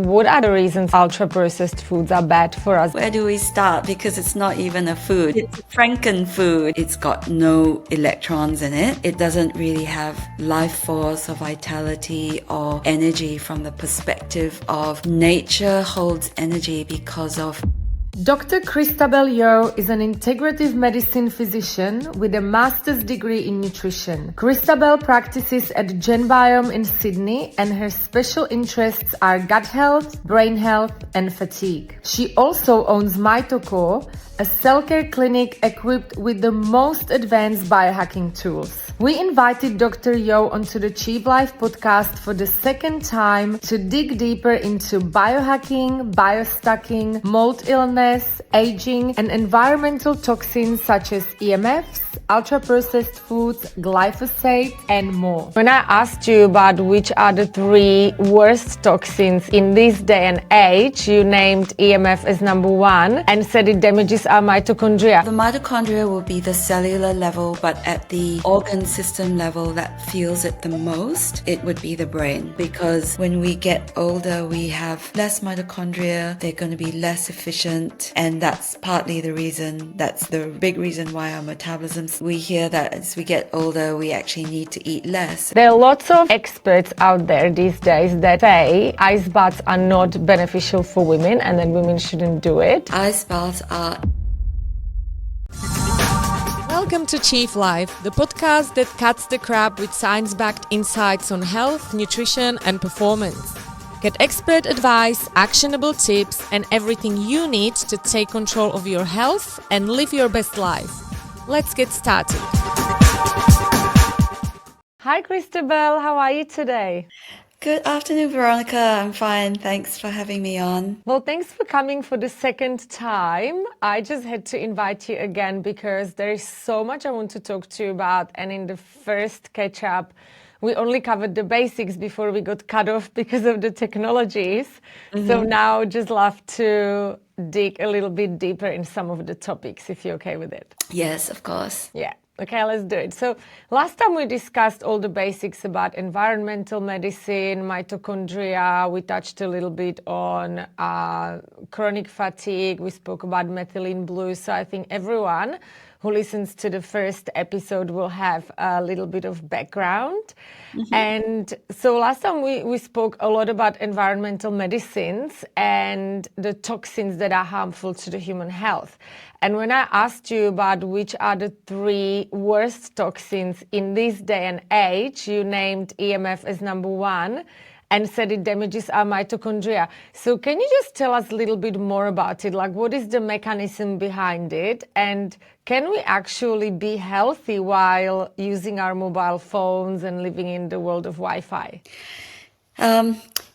what are the reasons ultra-processed foods are bad for us? Where do we start? Because it's not even a food. It's a frankenfood. It's got no electrons in it. It doesn't really have life force or vitality or energy from the perspective of nature holds energy because of. Dr Christabelle Yeoh is an integrative medicine physician with a master's degree in nutrition. Christabelle practices at Genbiome in Sydney, and her special interests are gut health, brain health, and fatigue. She also owns Mitochondrial, a cell care clinic equipped with the most advanced biohacking tools. We invited Dr. Yeoh onto the Cheap Life podcast for the second time to dig deeper into biohacking, biostacking, mold illness, aging, and environmental toxins such as EMFs, ultra-processed foods, glyphosate, and more. When I asked you about which are the 3 worst toxins in this day and age, you named EMF as number 1 and said it damages our mitochondria. The mitochondria will be the cellular level, but at the organ system level that feels it the most, it would be the brain. Because when we get older, we have less mitochondria, they're going to be less efficient, and that's partly the reason, that's the big reason why our metabolism. We hear that as we get older, we actually need to eat less. There are lots of experts out there these days that say ice baths are not beneficial for women and that women shouldn't do it. Ice baths are. Welcome to Chief Life, the podcast that cuts the crap with science-backed insights on health, nutrition, and performance. Get expert advice, actionable tips, and everything you need to take control of your health and live your best life. Let's get started. Hi Christabelle, how are you today? Good afternoon, Veronica. I'm fine. Thanks for having me on. Well, thanks for coming for the second time. I just had to invite you again because there is so much I want to talk to you about. And in the first catch-up, we only covered the basics before we got cut off because of the technologies. Mm-hmm. So now just love to dig a little bit deeper in some of the topics, if you're okay with it. Yes, of course. Yeah. Okay, let's do it. So last time we discussed all the basics about environmental medicine, mitochondria. We touched a little bit on chronic fatigue. We spoke about methylene blue. So I think everyone who listens to the first episode will have a little bit of background. Mm-hmm. And so last time we spoke a lot about environmental medicines and the toxins that are harmful to the human health. And when I asked you about which are the 3 worst toxins in this day and age, you named EMF as number 1 and said it damages our mitochondria. So can you just tell us a little bit more about it? Like, what is the mechanism behind it? And can we actually be healthy while using our mobile phones and living in the world of Wi-Fi?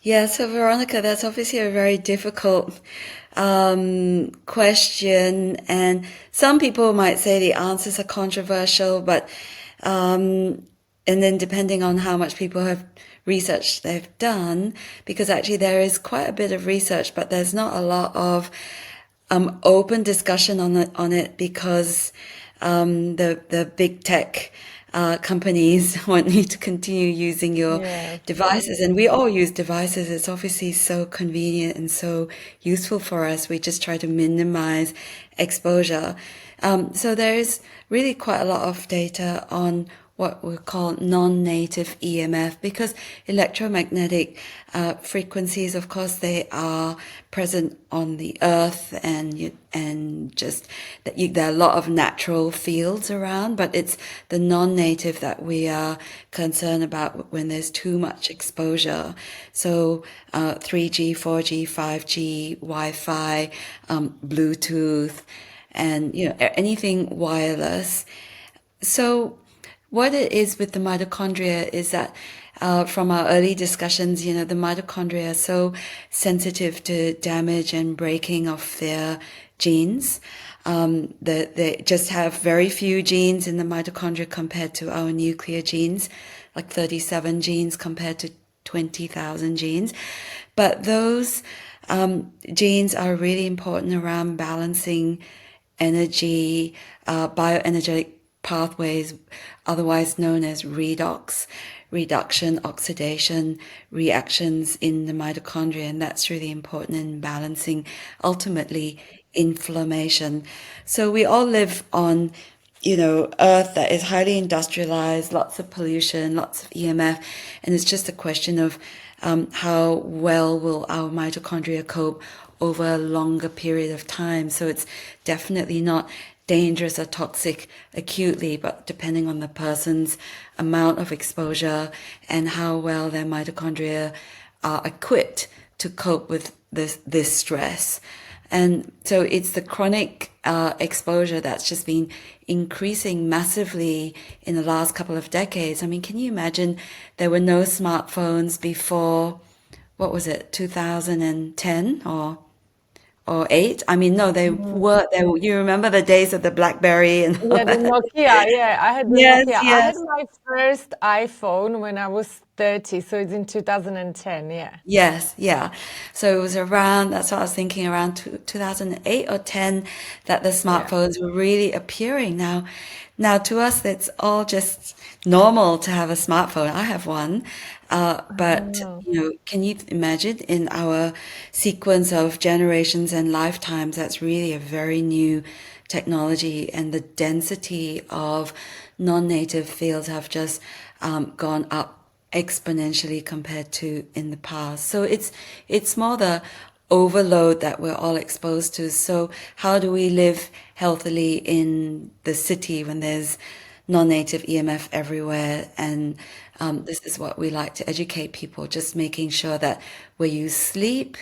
Yeah, so Veronica, that's obviously a very difficult question, and some people might say the answers are controversial, but and then depending on how much people have research they've done, because actually there is quite a bit of research, but there's not a lot of open discussion on it because the big tech companies want you to continue using your devices, and we all use devices. It's obviously so convenient and so useful for us. We just try to minimize exposure. So there is really quite a lot of data on what we call non-native EMF, because electromagnetic frequencies, of course, they are present on the earth, and just that there are a lot of natural fields around, but it's the non-native that we are concerned about when there's too much exposure. So 3G, 4G, 5G, Wi-Fi, Bluetooth, and anything wireless. So what it is with the mitochondria is that from our early discussions, the mitochondria are so sensitive to damage and breaking of their genes. They just have very few genes in the mitochondria compared to our nuclear genes, like 37 genes compared to 20,000 genes. But those genes are really important around balancing energy, bioenergetic pathways, otherwise known as redox. reduction, oxidation reactions in the mitochondria, and that's really important in balancing ultimately inflammation. So we all live on, Earth that is highly industrialized, lots of pollution, lots of EMF, and it's just a question of how well will our mitochondria cope over a longer period of time. So it's definitely not dangerous or toxic acutely, but depending on the person's amount of exposure and how well their mitochondria are equipped to cope with this stress. And so it's the chronic exposure that's just been increasing massively in the last couple of decades. I mean, can you imagine there were no smartphones before, what was it, 2010 or 8? I mean, no, they were there. You remember the days of the BlackBerry and all Yeah, the that? Nokia. Yeah, I had the Yes, Nokia. I had yes. my first iPhone when I was 30, so it's in 2010. Yeah. Yes, yeah. So it was around, that's what I was thinking, around 2008 or 10 that the Yeah. smartphones were really appearing. Now to us, it's all just normal to have a smartphone. I have one. But, Oh, can you imagine in our sequence of generations and lifetimes, that's really a very new technology, and the density of non-native fields have just gone up exponentially compared to in the past. So it's more the overload that we're all exposed to. So how do we live healthily in the city when there's non-native EMF everywhere? And this is what we like to educate people, just making sure that where you sleep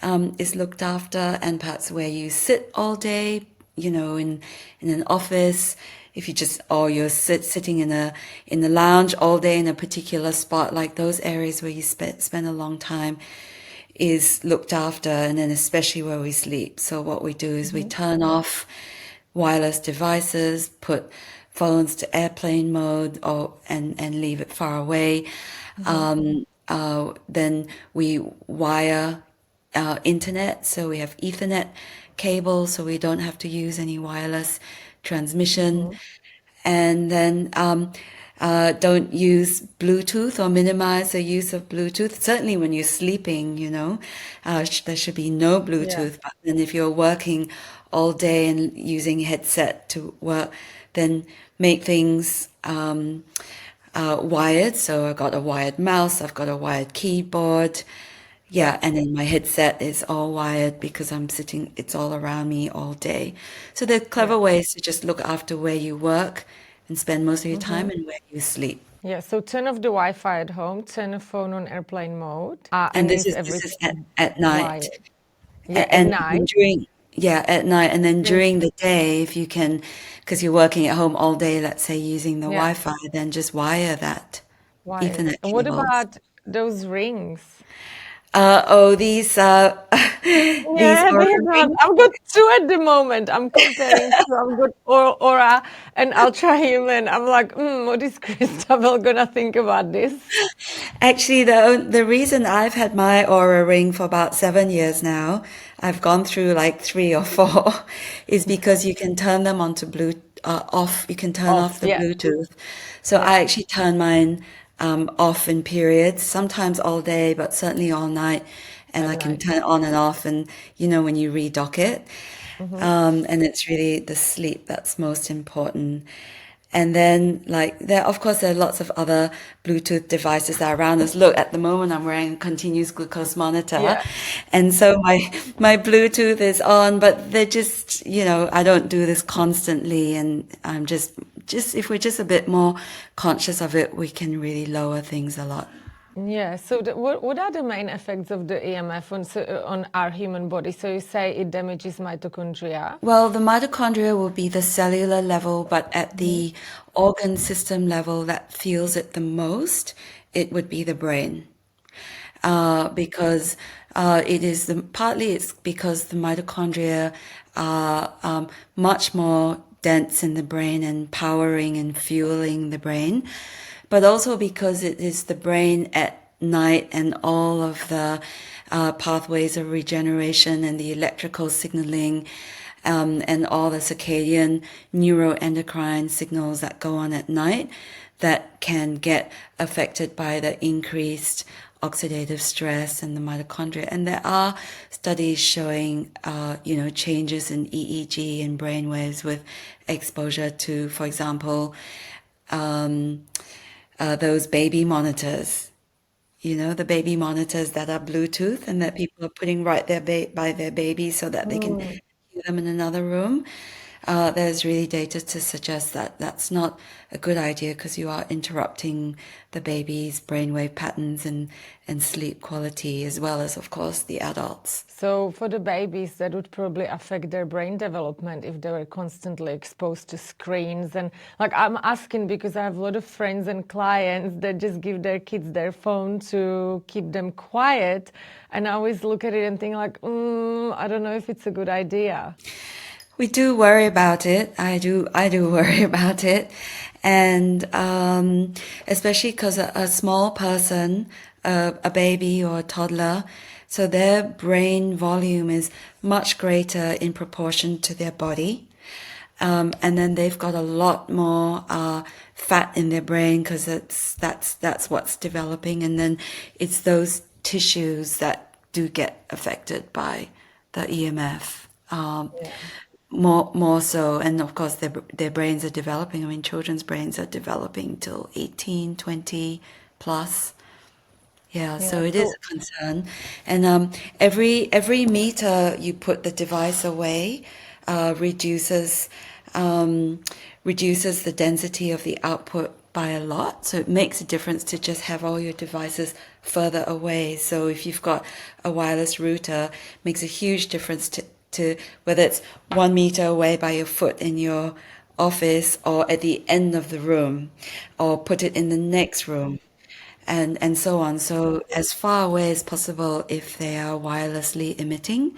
is looked after, and perhaps where you sit all day, in an office, if you just, or you're sitting in the lounge all day in a particular spot, like those areas where you spend a long time is looked after, and then especially where we sleep. So what we do is we turn off wireless devices, put phones to airplane mode, and leave it far away. Then we wire internet, so we have Ethernet cable, so we don't have to use any wireless transmission. And then don't use Bluetooth, or minimize the use of Bluetooth. Certainly when you're sleeping, there should be no yeah. Bluetooth. But then if you're working all day and using headset to work, then make things wired. So I've got a wired mouse, I've got a wired keyboard. Yeah. Yeah, and then my headset is all wired because I'm sitting, it's all around me all day. So there are Yeah. clever ways to just look after where you work and spend most of your time and where you sleep. Yeah. So turn off the Wi-Fi at home, turn the phone on airplane mode, And and this leave is this is everything at night. wired. Yeah, at And night. during, yeah, at night. And then Yes. during the day, if you can, because you're working at home all day, let's say using the Yeah, Wi-Fi, then just wire that wired. Ethernet And what cables. about those rings? These these Yeah, are they're not. I've got two at the moment. I'm comparing two. I've got Aura and Ultra Human. I'm like, what is Christabelle gonna think about this? actually, the reason I've had my Aura ring for about 7 years now, I've gone through like three or four, is because you can turn them onto off. You can turn Off. off the Yeah, Bluetooth. So yeah, I actually turn mine off in periods, sometimes all day, but certainly all night. And at I can night. turn it on and off, and when you redock it. Hmm. And it's really the sleep that's most important. And then, like, of course, there are lots of other Bluetooth devices that are around us. Look, at the moment, I'm wearing a continuous glucose monitor, Yeah, and so my Bluetooth is on. But they're just, I don't do this constantly, and I'm just if we're just a bit more conscious of it, we can really lower things a lot. yeah. So what are the main effects of the EMF on our human body? So you say it damages mitochondria. Well, the mitochondria will be the cellular level, but at Hmm. the organ system level that feels it the most, it would be the brain. Because partly it's because the mitochondria are much more dense in the brain and powering and fueling the brain, but also because it is the brain at night, and all of the pathways of regeneration and the electrical signaling, and all the circadian neuroendocrine signals that go on at night, that can get affected by the increased oxidative stress and the mitochondria. And there are studies showing, changes in EEG and brain waves with exposure to, for example, those baby monitors. The baby monitors that are Bluetooth and that people are putting right there by their babies so that they can hear them in another room. There's really data to suggest that that's not a good idea because you are interrupting the baby's brainwave patterns and sleep quality, as well as, of course, the adults. So for the babies, that would probably affect their brain development if they were constantly exposed to screens. And like, I'm asking because I have a lot of friends and clients that just give their kids their phone to keep them quiet. And I always look at it and think like, I don't know if it's a good idea. We do worry about it. I do worry about it. And especially because a small person, a baby or a toddler, so their brain volume is much greater in proportion to their body. And then they've got a lot more fat in their brain because that's what's developing. And then it's those tissues that do get affected by the EMF. More so, and of course their brains are developing. I mean, children's brains are developing till 18, 20 plus. So it is a concern. And every meter you put the device away reduces the density of the output by a lot. So it makes a difference to just have all your devices further away. So if you've got a wireless router, it makes a huge difference to whether it's 1 meter away by your foot in your office or at the end of the room or put it in the next room and so on. So as far away as possible if they are wirelessly emitting,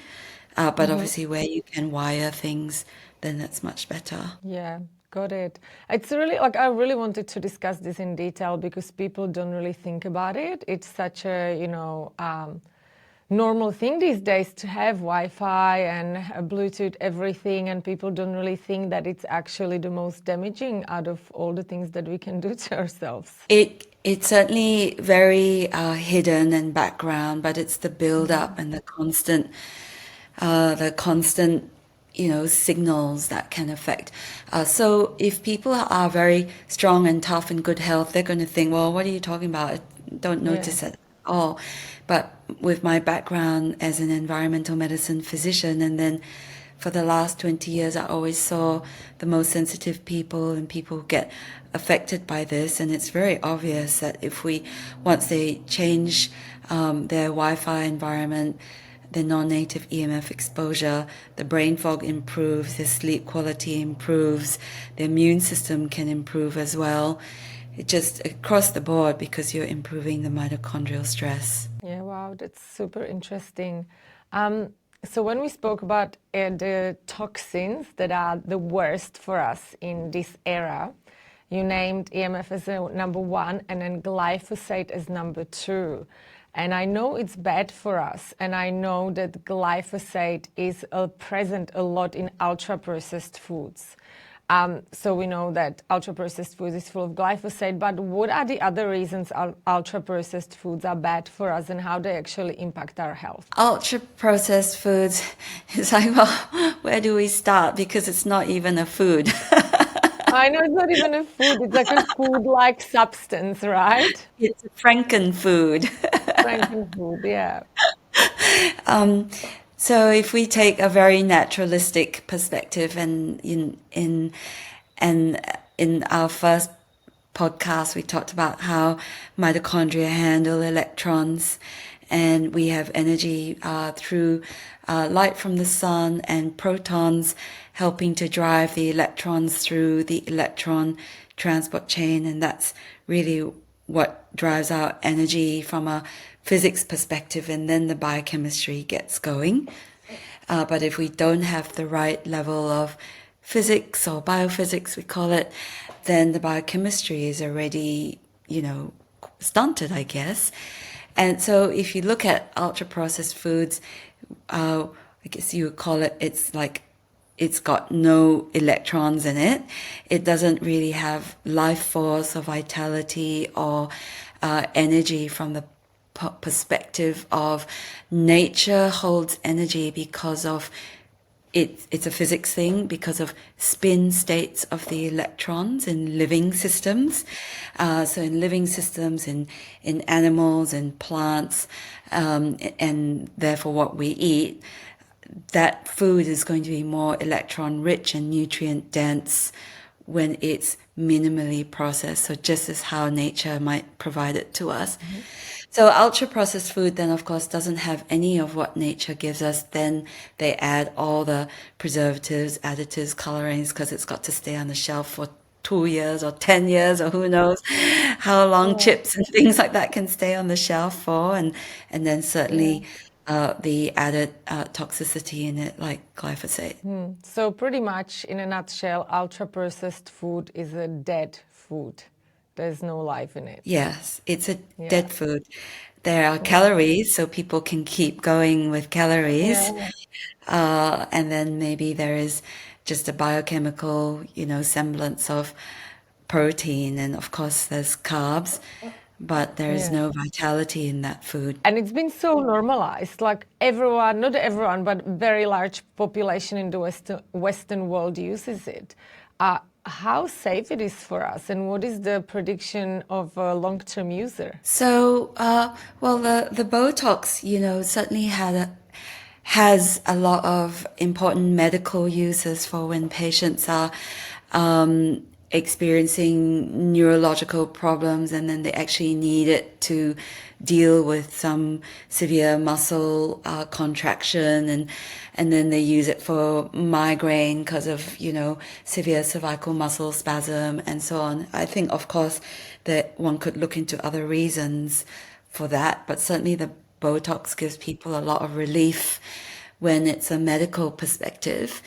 but obviously where you can wire things, then that's much better. Yeah, got it. It's really like I really wanted to discuss this in detail because people don't really think about it. It's such a, normal thing these days to have Wi-Fi and Bluetooth everything, and people don't really think that it's actually the most damaging out of all the things that we can do to ourselves. It's certainly very hidden and background, but it's the build-up and the constant signals that can affect. So if people are very strong and tough and good health, they're going to think, well, what are you talking about? I don't notice it at all. But with my background as an environmental medicine physician, and then for the last 20 years, I always saw the most sensitive people and people who get affected by this. And it's very obvious that once they change their Wi-Fi environment, the non-native EMF exposure, the brain fog improves, their sleep quality improves, the immune system can improve as well. It just across the board because you're improving the mitochondrial stress. Yeah, wow, that's super interesting. So when we spoke about the toxins that are the worst for us in this era, you named EMF as number 1 and then glyphosate as number 2. And I know it's bad for us, and I know that glyphosate is present a lot in ultra-processed foods. So we know that ultra-processed food is full of glyphosate, but what are the other reasons ultra-processed foods are bad for us and how they actually impact our health? Ultra-processed foods, it's like, well, where do we start? Because it's not even a food. I know it's not even a food, it's like a food-like substance, right? It's a frankenfood. Frankenfood, yeah. So if we take a very naturalistic perspective, and in our first podcast we talked about how mitochondria handle electrons, and we have energy through light from the sun and protons helping to drive the electrons through the electron transport chain, and that's really what drives our energy from a physics perspective, and then the biochemistry gets going. But if we don't have the right level of physics or biophysics, we call it, then the biochemistry is already, stunted, I guess. And so if you look at ultra-processed foods, I guess you would call it, it's got no electrons in it. It doesn't really have life force or vitality or energy from the perspective of nature holds energy because of it's a physics thing because of spin states of the electrons in living systems. So in living systems, in animals and plants, and therefore what we eat, that food is going to be more electron rich and nutrient dense when it's minimally processed. So just as how nature might provide it to us. So ultra processed food then of course doesn't have any of what nature gives us. Then they add all the preservatives, additives, colorings because it's got to stay on the shelf for 2 years or 10 years or who knows how long Yeah. chips and things like that can stay on the shelf for. And then Yeah. certainly the added toxicity in it like glyphosate. So pretty much in a nutshell, ultra processed food is a dead food. There's no life in it. Yes, it's a Yeah. dead food. There are Yeah. calories, so people can keep going with calories. Yeah. And then maybe there is just a biochemical, semblance of protein. And of course, there's carbs, but there is Yeah. no vitality in that food. And it's been so normalized, like everyone, not everyone, but very large population in the Western world uses it. How safe it is for us, and what is the prediction of a long-term user? So, well, the Botox, certainly has a lot of important medical uses for when patients are experiencing neurological problems and then they actually need it to deal with some severe muscle contraction and then they use it for migraine because of severe cervical muscle spasm and so on. I think of course that one could look into other reasons for that, but certainly the Botox gives people a lot of relief when it's a medical perspective.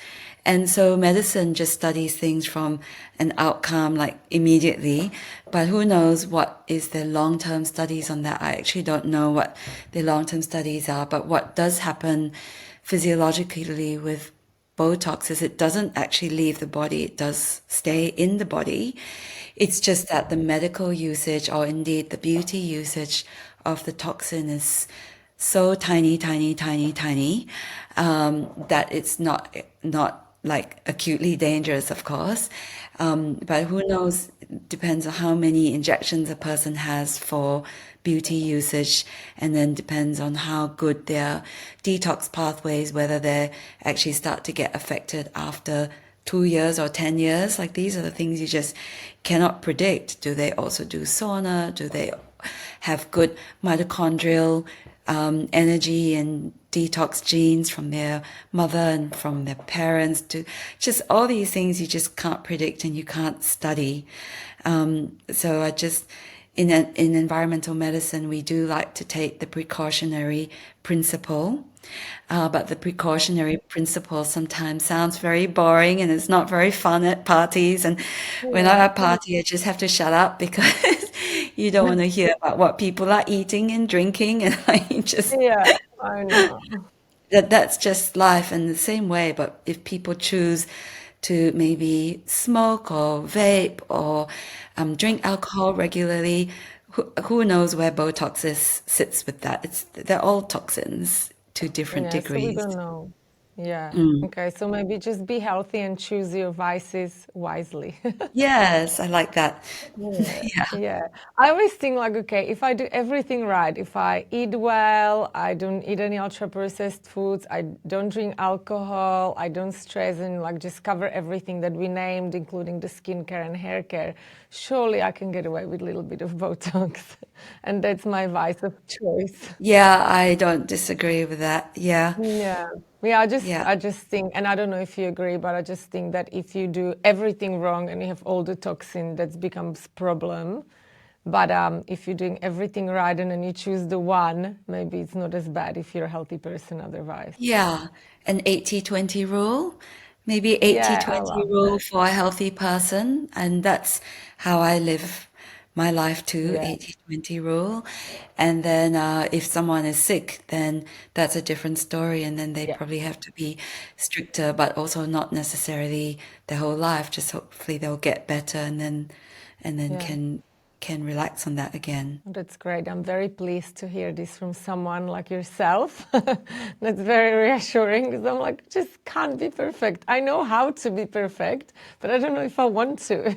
And so medicine just studies things from an outcome like immediately, but who knows what is the long-term studies on that. I actually don't know what the long-term studies are, but what does happen physiologically with Botox is it doesn't actually leave the body, it does stay in the body. It's just that the medical usage or indeed the beauty usage of the toxin is so tiny, tiny, tiny, tiny, that it's not like acutely dangerous, of course. But who knows, depends on how many injections a person has for beauty usage, and then depends on how good their detox pathways, whether they actually start to get affected after 2 years or 10 years. Like these are the things you just cannot predict. Do they also do sauna? Do they have good mitochondrial energy and detox genes from their mother and from their parents? To just all these things you just can't predict and you can't study. So I just in environmental medicine we do like to take the precautionary principle. But the precautionary principle sometimes sounds very boring and it's not very fun at parties. And when I'm Yeah. at a party, I just have to shut up because you don't want to hear about what people are eating and drinking. And I just, Yeah, I know. that's just life in the same way. But if people choose to maybe smoke or vape or drink alcohol regularly, who knows where Botox sits with that? They're all toxins to different Yeah, so we degrees. don't know. Yeah. Mm. Okay, so maybe just be healthy and choose your vices wisely. Yes, I like that. Yeah, Yeah. yeah. I always think like, okay, if I do everything right, if I eat well, I don't eat any ultra processed foods, I don't drink alcohol, I don't stress and like just cover everything that we named, including the skincare and hair care, surely I can get away with a little bit of Botox. And that's my vice of choice. Yeah, I don't disagree with that. Yeah. Yeah. Yeah, Yeah. I just think, and I don't know if you agree, but I just think that if you do everything wrong and you have all the toxin, that becomes problem. But if you're doing everything right and then you choose the one, maybe it's not as bad if you're a healthy person otherwise. Yeah. An 80-20 rule, maybe eighty Yeah, I twenty love rule that. for a healthy person. And that's how I live my life too, Yeah. 80/20 rule. And then if someone is sick, then that's a different story. And then they Yeah. probably have to be stricter, but also not necessarily their whole life. Just hopefully they'll get better and then Yeah. can relax on that again. That's great. I'm very pleased to hear this from someone like yourself. That's very reassuring because I'm like, just can't be perfect. I know how to be perfect, but I don't know if I want to.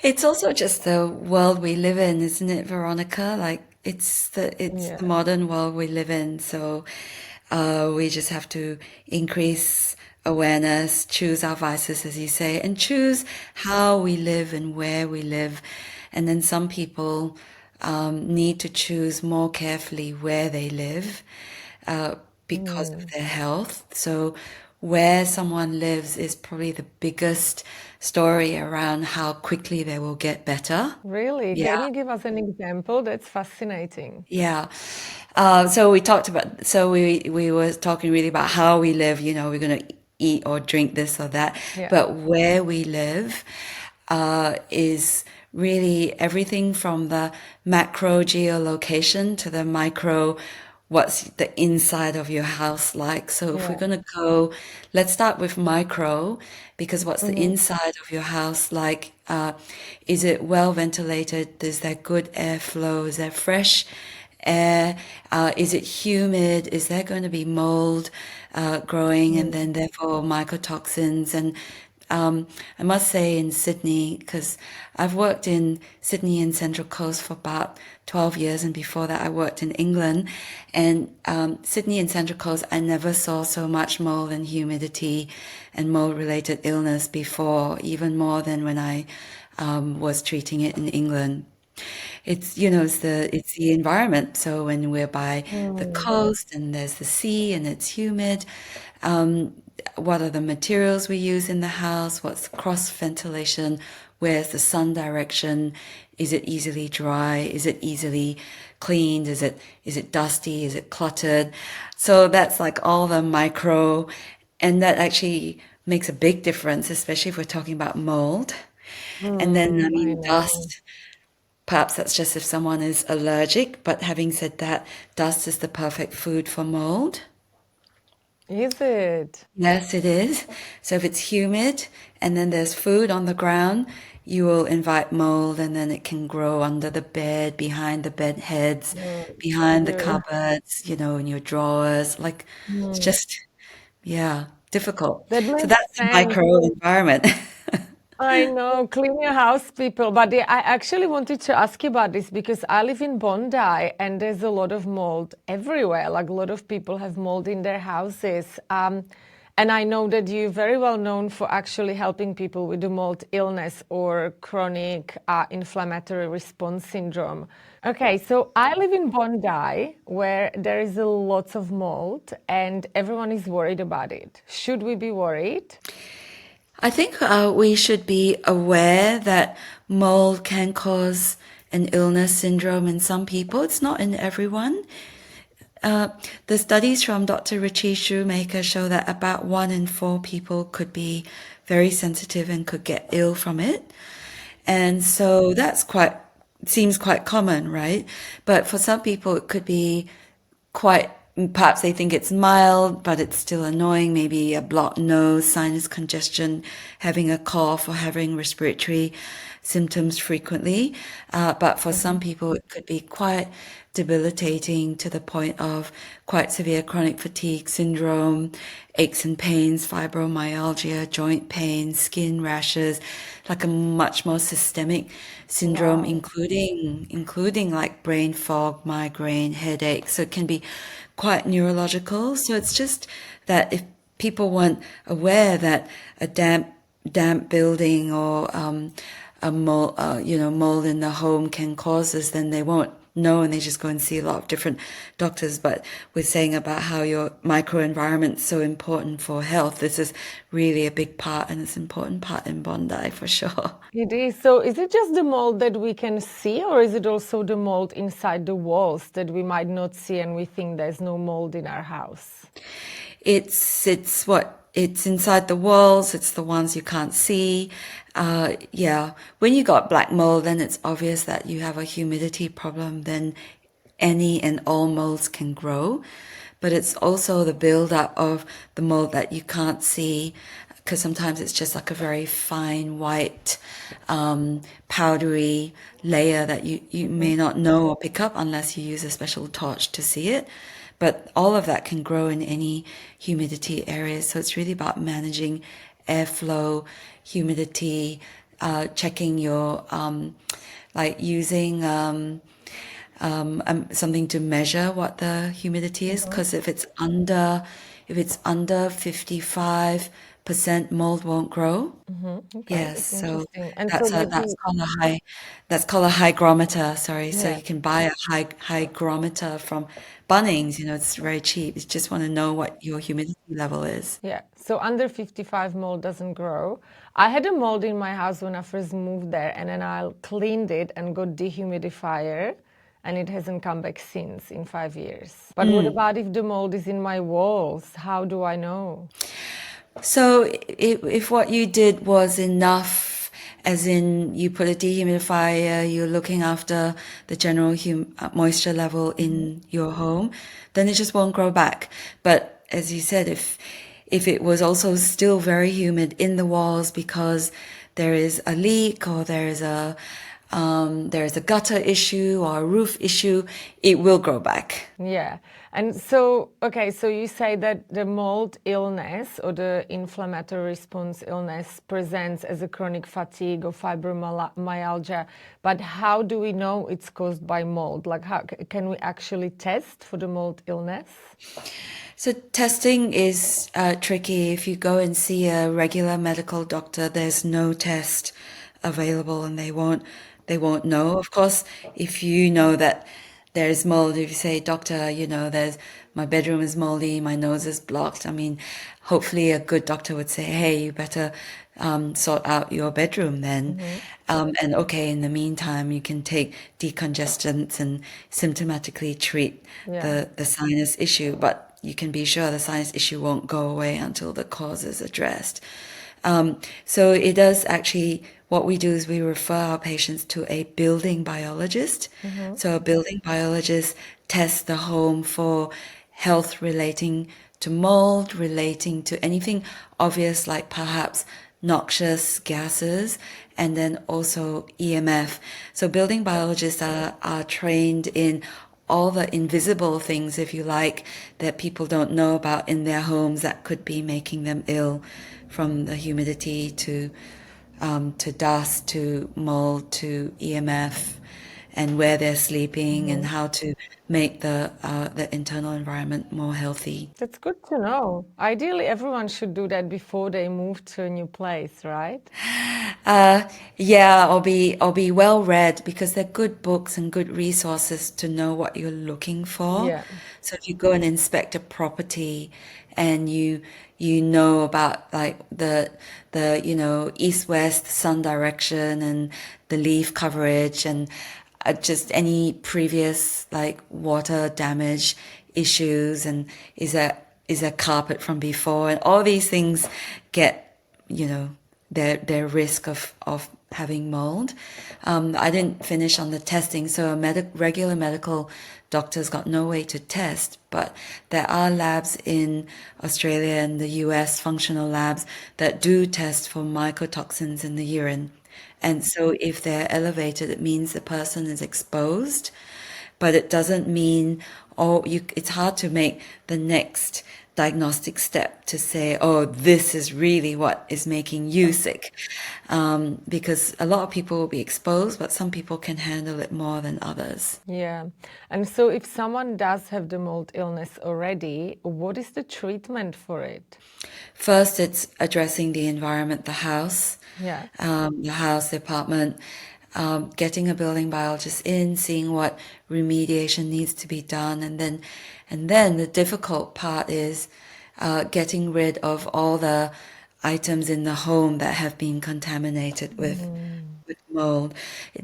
It's also just the world we live in, isn't it, Veronica? Like it's the Yeah. modern world we live in. So we just have to increase awareness, choose our vices, as you say, and choose how we live and where we live. And then some people need to choose more carefully where they live because of their health. So where someone lives is probably the biggest story around how quickly they will get better. Really? Yeah. Can you give us an example? That's fascinating. Yeah. So we were talking really about how we live, we're going to eat or drink this or that. Yeah. But where we live is really everything from the macro geolocation to the micro, what's the inside of your house like. So if we're Yeah. going to go, let's start with micro, because what's the inside of your house like? Is it well ventilated? Is there good airflow? Is there fresh air? Is it humid? Is there going to be mold growing and then therefore mycotoxins? And I must say in Sydney, because I've worked in Sydney and Central Coast for about 12 years, and before that I worked in England. And Sydney and Central Coast, I never saw so much mold and humidity and mold-related illness before, even more than when I was treating it in England. It's the environment. So when we're by the coast and there's the sea and it's humid, what are the materials we use in the house? What's the cross ventilation? Where's the sun direction? Is it easily dry? Is it easily cleaned? Is it dusty? Is it cluttered? So that's like all the micro, and that actually makes a big difference, especially if we're talking about mold. And then, I I mean, know. dust. Perhaps that's just if someone is allergic, but having said that, dust is the perfect food for mold. Is it? Yes, it is. So if it's humid and then there's food on the ground, you will invite mold and then it can grow under the bed, behind the bed heads, behind the Yeah. cupboards, in your drawers. Like it's just, yeah, difficult. That So makes that's the sense. micro environment. I know, clean your house, people. But I actually wanted to ask you about this because I live in Bondi and there's a lot of mold everywhere. Like a lot of people have mold in their houses. And I know that you're very well known for actually helping people with the mold illness or chronic inflammatory response syndrome. Okay, so I live in Bondi where there is a lot of mold and everyone is worried about it. Should we be worried? I think we should be aware that mold can cause an illness syndrome in some people. It's not in everyone. The studies from Dr. Richie Shoemaker show that about 1 in 4 people could be very sensitive and could get ill from it. And so seems quite common, right? But for some people, it could be quite, perhaps they think it's mild, but it's still annoying. Maybe a blocked nose, sinus congestion, having a cough, or having respiratory symptoms frequently. But for some people, it could be quite debilitating to the point of quite severe chronic fatigue syndrome, aches and pains, fibromyalgia, joint pain, skin rashes, like a much more systemic syndrome, Wow. including like brain fog, migraine, headache. So it can be quite neurological. So it's just that if people weren't aware that a damp building or a mold, mold in the home can cause this, then they won't know and they just go and see a lot of different doctors. But we're saying about how your microenvironment is so important for health. This is really a big part, and it's an important part in Bondi for sure. It is. So is it just the mold that we can see, or is it also the mold inside the walls that we might not see and we think there's no mold in our house? It's what it's inside the walls. It's the ones you can't see. Yeah, when you got black mold, then it's obvious that you have a humidity problem. Then any and all molds can grow, but it's also the buildup of the mold that you can't see, because sometimes it's just like a very fine white, powdery layer that you may not know or pick up unless you use a special torch to see it. But all of that can grow in any humidity areas. So it's really about managing airflow, humidity, checking your, like using something to measure what the humidity is. Because if it's under 55%, mold won't grow. Okay, Yes, it's so interesting. And so that's a maybe, that's called a hygrometer. Sorry, so yeah, you can buy a hygrometer from Bunnings. You know, it's very cheap. You just want to know what your humidity level is. yeah. So under 55 mold doesn't grow. I had a mold in my house when I first moved there, and then I cleaned it and got dehumidifier, and it hasn't come back since in 5 years. But what about if the mold is in my walls? How do I know? So if what you did was enough, as in you put a dehumidifier, you're looking after the general moisture level in your home, then it just won't grow back. But as you said, if it was also still very humid in the walls because there is a leak or there is a gutter issue or a roof issue, it will grow back. Yeah. And so, okay, so you say that the mold illness or the inflammatory response illness presents as a chronic fatigue or fibromyalgia, but how do we know it's caused by mold? Like, how can we actually test for the mold illness? So testing is tricky. If you go and see a regular medical doctor, there's no test available, and they won't know. Of course, if you know that there's mold, if you say, doctor, you know, my bedroom is moldy, my nose is blocked. I mean, hopefully a good doctor would say, hey, you better sort out your bedroom then. And okay, in the meantime, you can take decongestants and symptomatically treat Yeah. the sinus issue, but you can be sure the sinus issue won't go away until the cause is addressed. So it does actually, what we do is we refer our patients to a building biologist. So a building biologist tests the home for health relating to mold, relating to anything obvious like perhaps noxious gases, and then also EMF. So building biologists are trained in all the invisible things, if you like, that people don't know about in their homes that could be making them ill, from the humidity to dust to mold to EMF, and where they're sleeping and how to make the internal environment more healthy. That's good to know. Ideally, everyone should do that before they move to a new place, right? Yeah, or be well read, because they're good books and good resources to know what you're looking for. Yeah. So if you go and inspect a property and you know about like the east-west sun direction and the leaf coverage and just any previous like water damage issues, and is there carpet from before, and all these things get, their risk of having mold. I didn't finish on the testing, so regular medical doctors got no way to test, but there are labs in Australia and the US, functional labs, that do test for mycotoxins in the urine. And so if they're elevated, it means the person is exposed, but it doesn't mean, it's hard to make the next diagnostic step to say, oh, this is really what is making you sick. Because a lot of people will be exposed, but some people can handle it more than others. Yeah. And so if someone does have the mold illness already, what is the treatment for it? First, it's addressing the environment, the house, Yeah. the apartment, getting a building biologist in, seeing what remediation needs to be done, and then the difficult part is getting rid of all the items in the home that have been contaminated with mold.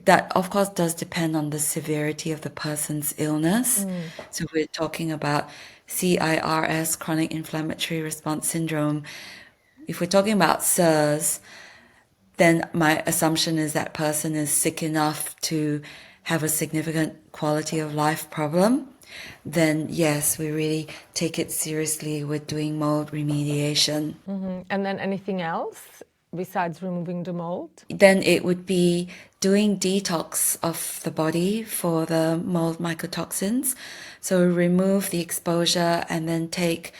That, of course, does depend on the severity of the person's illness. So we're talking about CIRS, chronic inflammatory response syndrome. If we're talking about CIRS, then my assumption is that person is sick enough to have a significant quality of life problem. Then yes, we really take it seriously with doing mold remediation. And then anything else besides removing the mold? Then it would be doing detox of the body for the mold mycotoxins. So remove the exposure and then take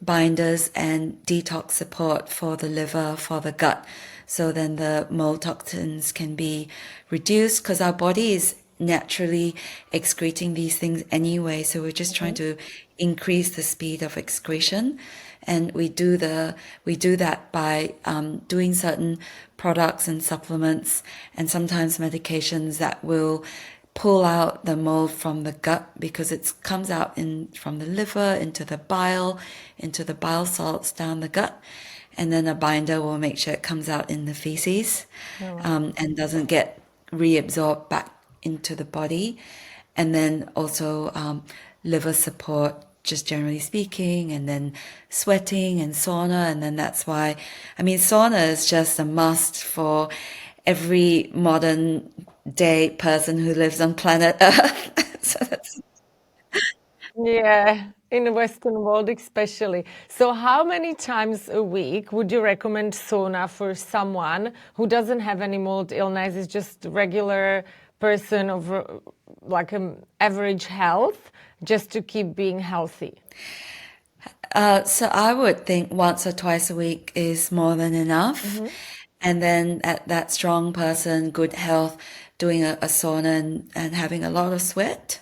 binders and detox support for the liver, for the gut. So then the mold toxins can be reduced because our body is naturally excreting these things anyway. So we're just trying to increase the speed of excretion. And we do that by doing certain products and supplements and sometimes medications that will pull out the mold from the gut because it comes out from the liver into the bile salts down the gut. And then a binder will make sure it comes out in the feces and doesn't get reabsorbed back into the body. And then also liver support, just generally speaking, and then sweating and sauna. And then that's why, sauna is just a must for every modern day person who lives on planet Earth. So that's... Yeah, in the Western world especially. So how many times a week would you recommend sauna for someone who doesn't have any mold illness, is just a regular person of like average health, just to keep being healthy? So I would think once or twice a week is more than enough. And then that strong person, good health, doing a sauna and having a lot of sweat.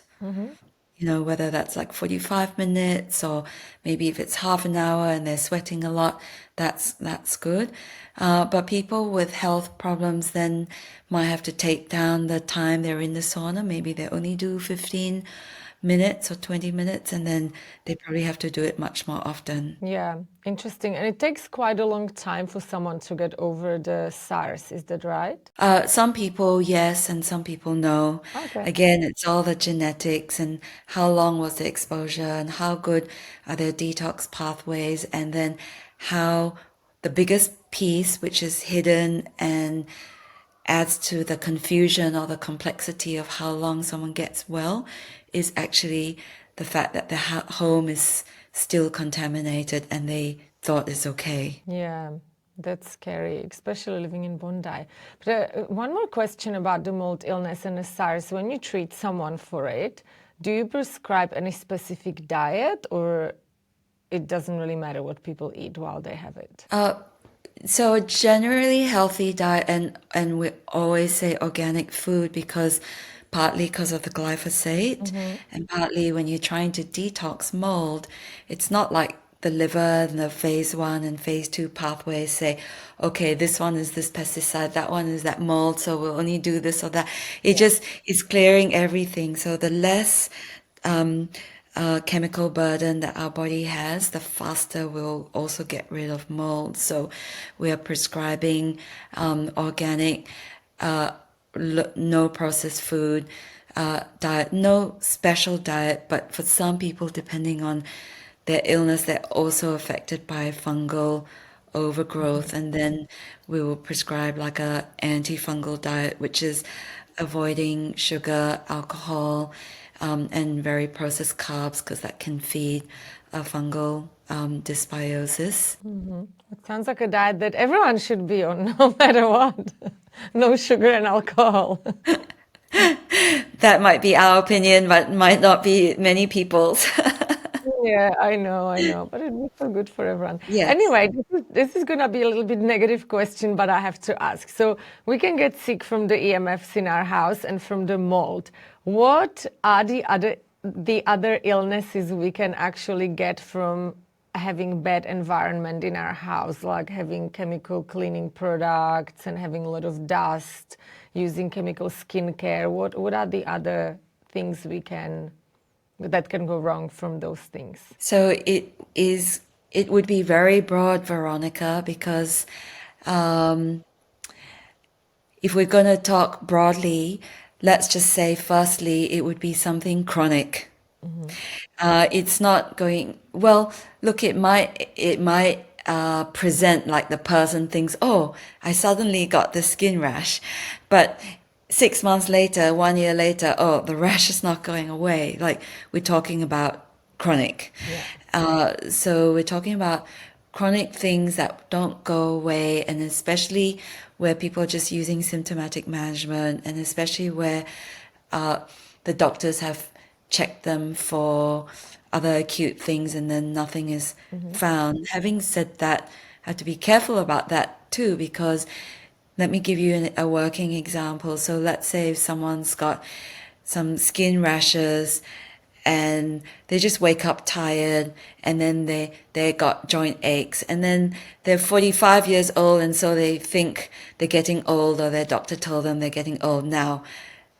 Whether that's like 45 minutes or maybe if it's half an hour and they're sweating a lot, that's good. But people with health problems then might have to take down the time they're in the sauna. Maybe they only do 15 minutes or 20 minutes, and then they probably have to do it much more often. Yeah, interesting. And it takes quite a long time for someone to get over the SARS, is that right? Some people, yes, and some people, no. Okay. Again, it's all the genetics and how long was the exposure and how good are their detox pathways, and then how the biggest piece, which is hidden and adds to the confusion or the complexity of how long someone gets well, is actually the fact that the home is still contaminated and they thought it's okay. Yeah, that's scary, especially living in Bondi. But one more question about the mold illness and the SARS. When you treat someone for it, do you prescribe any specific diet, or it doesn't really matter what people eat while they have it? So a generally healthy diet, and we always say organic food partly because of the glyphosate, and partly when you're trying to detox mold, it's not like the liver and the phase 1 and phase 2 pathways say, okay, this one is this pesticide, that one is that mold, so we'll only do this or that. It just is clearing everything. So the less chemical burden that our body has, the faster we'll also get rid of mold. So we are prescribing organic, no processed food diet, no special diet, but for some people, depending on their illness, they're also affected by fungal overgrowth, and then we will prescribe like a antifungal diet, which is avoiding sugar, alcohol, and very processed carbs, because that can feed a fungal dysbiosis. It sounds like a diet that everyone should be on, no matter what. No sugar and alcohol. That might be our opinion, but might not be many people's. Yeah, I know, but it'd be so good for everyone. Yes. Anyway, this is going to be a little bit negative question, but I have to ask. So we can get sick from the EMFs in our house and from the mold. What are the other illnesses we can actually get from having bad environment in our house, like having chemical cleaning products and having a lot of dust, using chemical skincare? What are the other things that can go wrong from those things? So it would be very broad, Veronica, because if we're going to talk broadly, let's just say firstly, it would be something chronic. It's not going well. Look, it might present like the person thinks, oh, I suddenly got the skin rash, but 6 months later, 1 year later, oh, the rash is not going away. Like we're talking about chronic. Yeah. So we're talking about chronic things that don't go away, and especially where people are just using symptomatic management, and especially where uh, the doctors have checked them for other acute things and then nothing is found. Having said that, I have to be careful about that too, because let me give you a working example. So let's say if someone's got some skin rashes and they just wake up tired, and then they got joint aches, and then they're 45 years old, and so they think they're getting old, or their doctor told them they're getting old. Now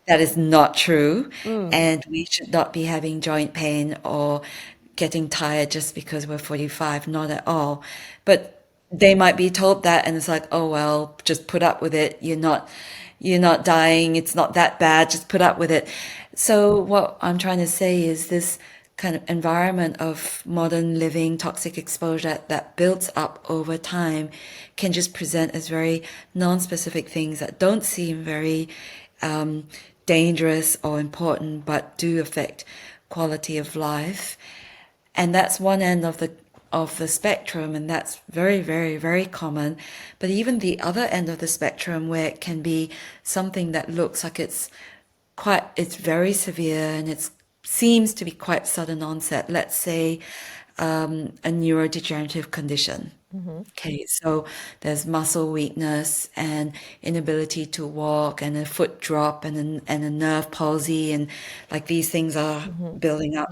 that is not true, and we should not be having joint pain or getting tired just because we're 45, not at all. But they might be told that, and it's like, oh well, just put up with it. You're not dying. It's not that bad. Just put up with it. So what I'm trying to say is this kind of environment of modern living, toxic exposure that builds up over time can just present as very non-specific things that don't seem very dangerous or important, but do affect quality of life. And that's one end of the spectrum, and that's very, very, very common. But even the other end of the spectrum, where it can be something that looks like it's very severe, and it seems to be quite sudden onset. Let's say a neurodegenerative condition. Okay, so there's muscle weakness and inability to walk, and a foot drop, and a nerve palsy, and like these things are building up,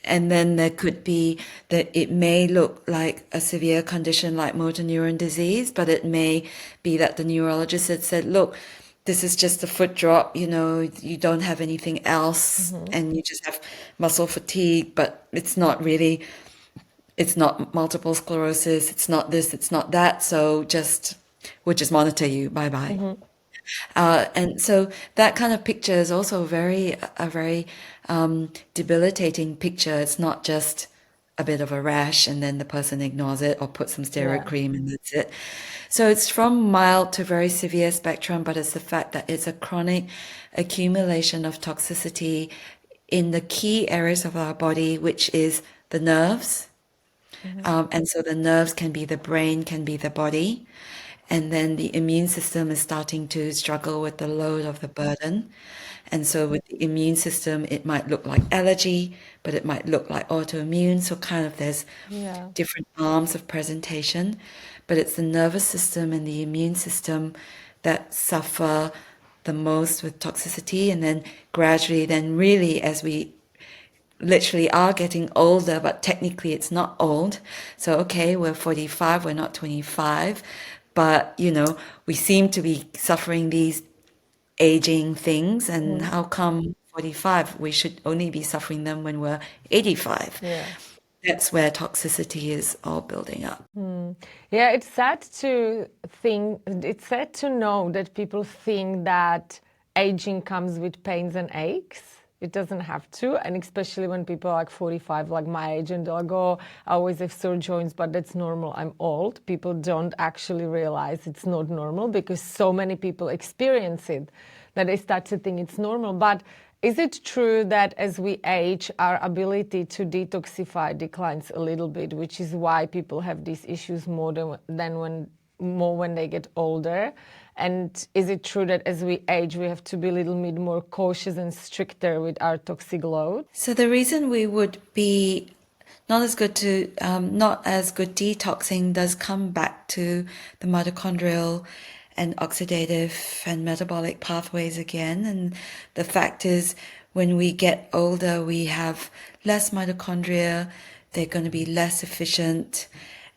and then there could be that it may look like a severe condition like motor neuron disease, but it may be that the neurologist had said, look, this is just a foot drop, you don't have anything else, and you just have muscle fatigue, but it's not multiple sclerosis, it's not this, it's not that, so we'll just monitor you, bye bye. And so that kind of picture is also a very debilitating picture. It's not just a bit of a rash and then the person ignores it or puts some steroid Yeah. cream and that's it. So it's from mild to very severe spectrum, but it's the fact that it's a chronic accumulation of toxicity in the key areas of our body, which is the nerves. And so the nerves can be the brain, can be the body. And then the immune system is starting to struggle with the load of the burden. And so with the immune system, it might look like allergy, but it might look like autoimmune. So kind of there's Yeah. different arms of presentation, but it's the nervous system and the immune system that suffer the most with toxicity. And then gradually, then really as we literally are getting older, but technically it's not old. So, okay, we're 45, we're not 25, but we seem to be suffering these aging things. And how come 45? We should only be suffering them when we're 85. Yeah. That's where toxicity is all building up. Yeah, it's sad to know that people think that aging comes with pains and aches. It doesn't have to, and especially when people are like 45, like my age, and they're like, oh, I always have sore joints, but that's normal, I'm old. People don't actually realize it's not normal because so many people experience it that they start to think it's normal. But is it true that as we age, our ability to detoxify declines a little bit, which is why people have these issues more when they get older? And is it true that as we age, we have to be a little bit more cautious and stricter with our toxic load? So the reason we would be not as good detoxing does come back to the mitochondrial and oxidative and metabolic pathways again. And the fact is, when we get older, we have less mitochondria, they're going to be less efficient.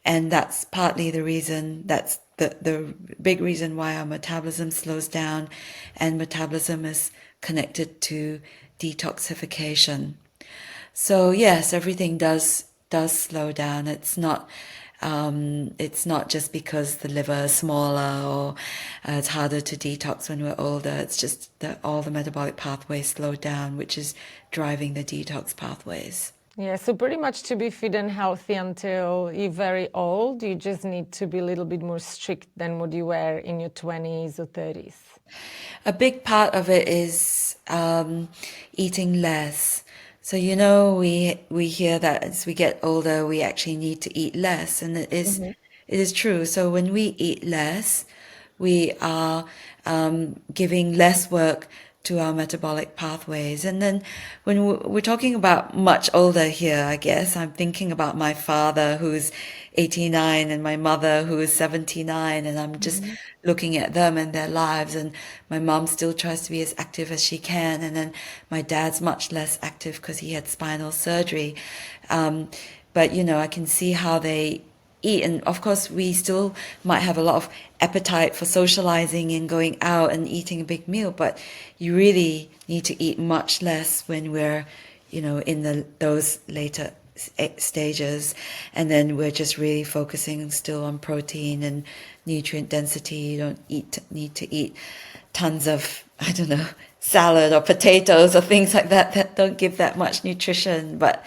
And that's partly the reason, that's the big reason why our metabolism slows down, and metabolism is connected to detoxification. So yes, everything does does slow down. It's not just because the liver is smaller or it's harder to detox when we're older. It's just that all the metabolic pathways slow down, which is driving the detox pathways. Yeah, so pretty much to be fit and healthy until you're very old, you just need to be a little bit more strict than what you were in your 20s or 30s. A big part of it is eating less. So, you know, we hear that as we get older, we actually need to eat less, and it is true. So when we eat less, we are giving less work to our metabolic pathways. And then when we're talking about much older here, I guess, I'm thinking about my father who's 89 and my mother who is 79, and I'm just looking at them and their lives, and my mom still tries to be as active as she can, and then my dad's much less active because he had spinal surgery. But, you know, I can see how they eat, and of course we still might have a lot of appetite for socializing and going out and eating a big meal, but you really need to eat much less when we're, you know, in those later stages, and then we're just really focusing still on protein and nutrient density. You don't need to eat tons of, I don't know, salad or potatoes or things like that don't give that much nutrition, but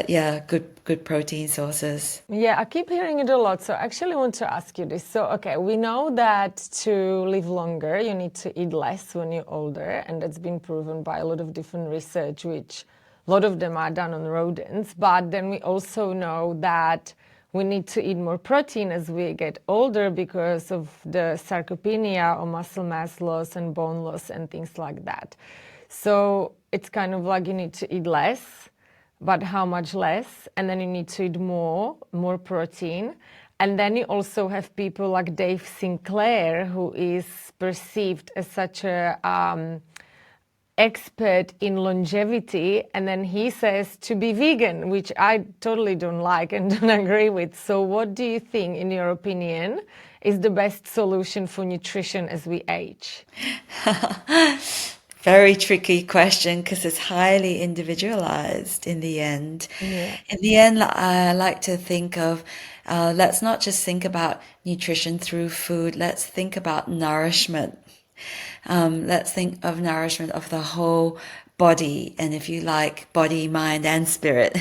yeah, good protein sources. Yeah, I keep hearing it a lot. So I actually want to ask you this. So, okay, we know that to live longer, you need to eat less when you're older, and that's been proven by a lot of different research, which a lot of them are done on rodents. But then we also know that we need to eat more protein as we get older because of the sarcopenia or muscle mass loss and bone loss and things like that. So it's kind of like you need to eat less, but how much less? And then you need to eat more protein. And then you also have people like Dave Sinclair, who is perceived as such a expert in longevity, and then he says to be vegan, which I totally don't like and don't agree with. So what do you think, in your opinion, is the best solution for nutrition as we age? Very tricky question because it's highly individualized in the end. Yeah. In the end, I like to think of, let's not just think about nutrition through food, let's think about nourishment. Let's think of nourishment of the whole body, and if you like, body, mind, and spirit,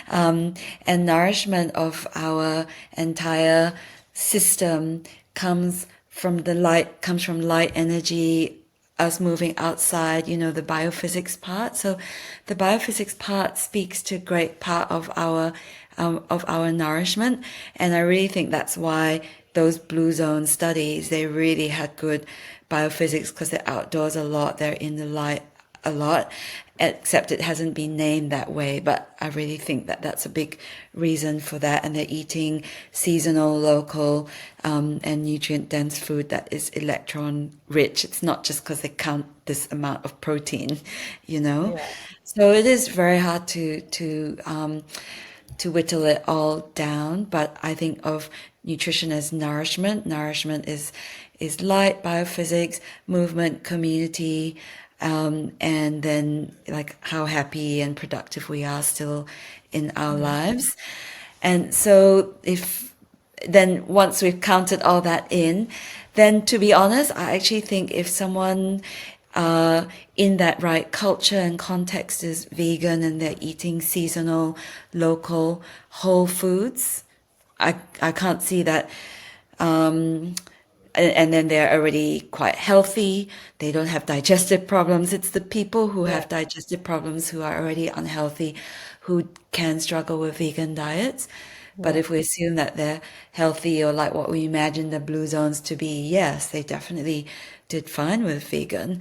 and nourishment of our entire system comes from light energy, us moving outside, you know, the biophysics part. So the biophysics part speaks to a great part of our nourishment, and I really think that's why those blue zone studies, they really had good biophysics because they're outdoors a lot, they're in the light a lot, except it hasn't been named that way. But I really think that that's a big reason for that. And they're eating seasonal, local, and nutrient-dense food that is electron-rich. It's not just because they count this amount of protein, you know. Yeah. So it is very hard to whittle it all down. But I think of nutrition as nourishment. Nourishment is light, biophysics, movement, community, and then like how happy and productive we are still in our lives. And so then once we've counted all that in, then to be honest, I actually think if someone in that right culture and context is vegan and they're eating seasonal, local, whole foods, I can't see that. And then they're already quite healthy. They don't have digestive problems. It's the people who have digestive problems who are already unhealthy who can struggle with vegan diets. But if we assume that they're healthy or like what we imagine the blue zones to be, yes, they definitely did fine with vegan.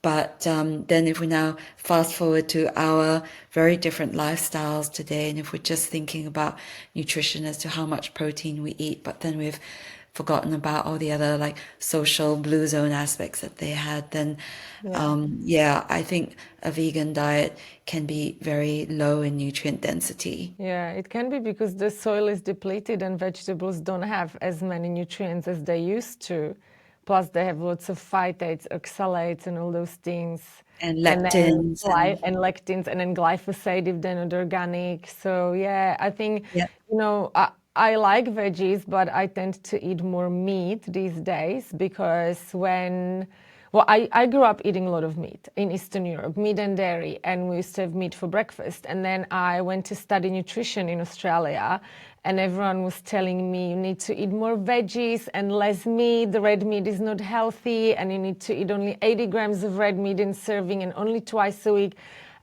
But then if we now fast forward to our very different lifestyles today, and if we're just thinking about nutrition as to how much protein we eat, but then we've forgotten about all the other like social blue zone aspects that they had, then I think a vegan diet can be very low in nutrient density. Yeah, it can be because the soil is depleted and vegetables don't have as many nutrients as they used to. Plus they have lots of phytates, oxalates and all those things And and then lectins and and lectins, and then glyphosate if they're not organic. So yeah, I think, yeah. I like veggies, but I tend to eat more meat these days because I grew up eating a lot of meat in Eastern Europe, meat and dairy, and we used to have meat for breakfast. And then I went to study nutrition in Australia, and everyone was telling me you need to eat more veggies and less meat. The red meat is not healthy, and you need to eat only 80 grams of red meat in serving and only twice a week.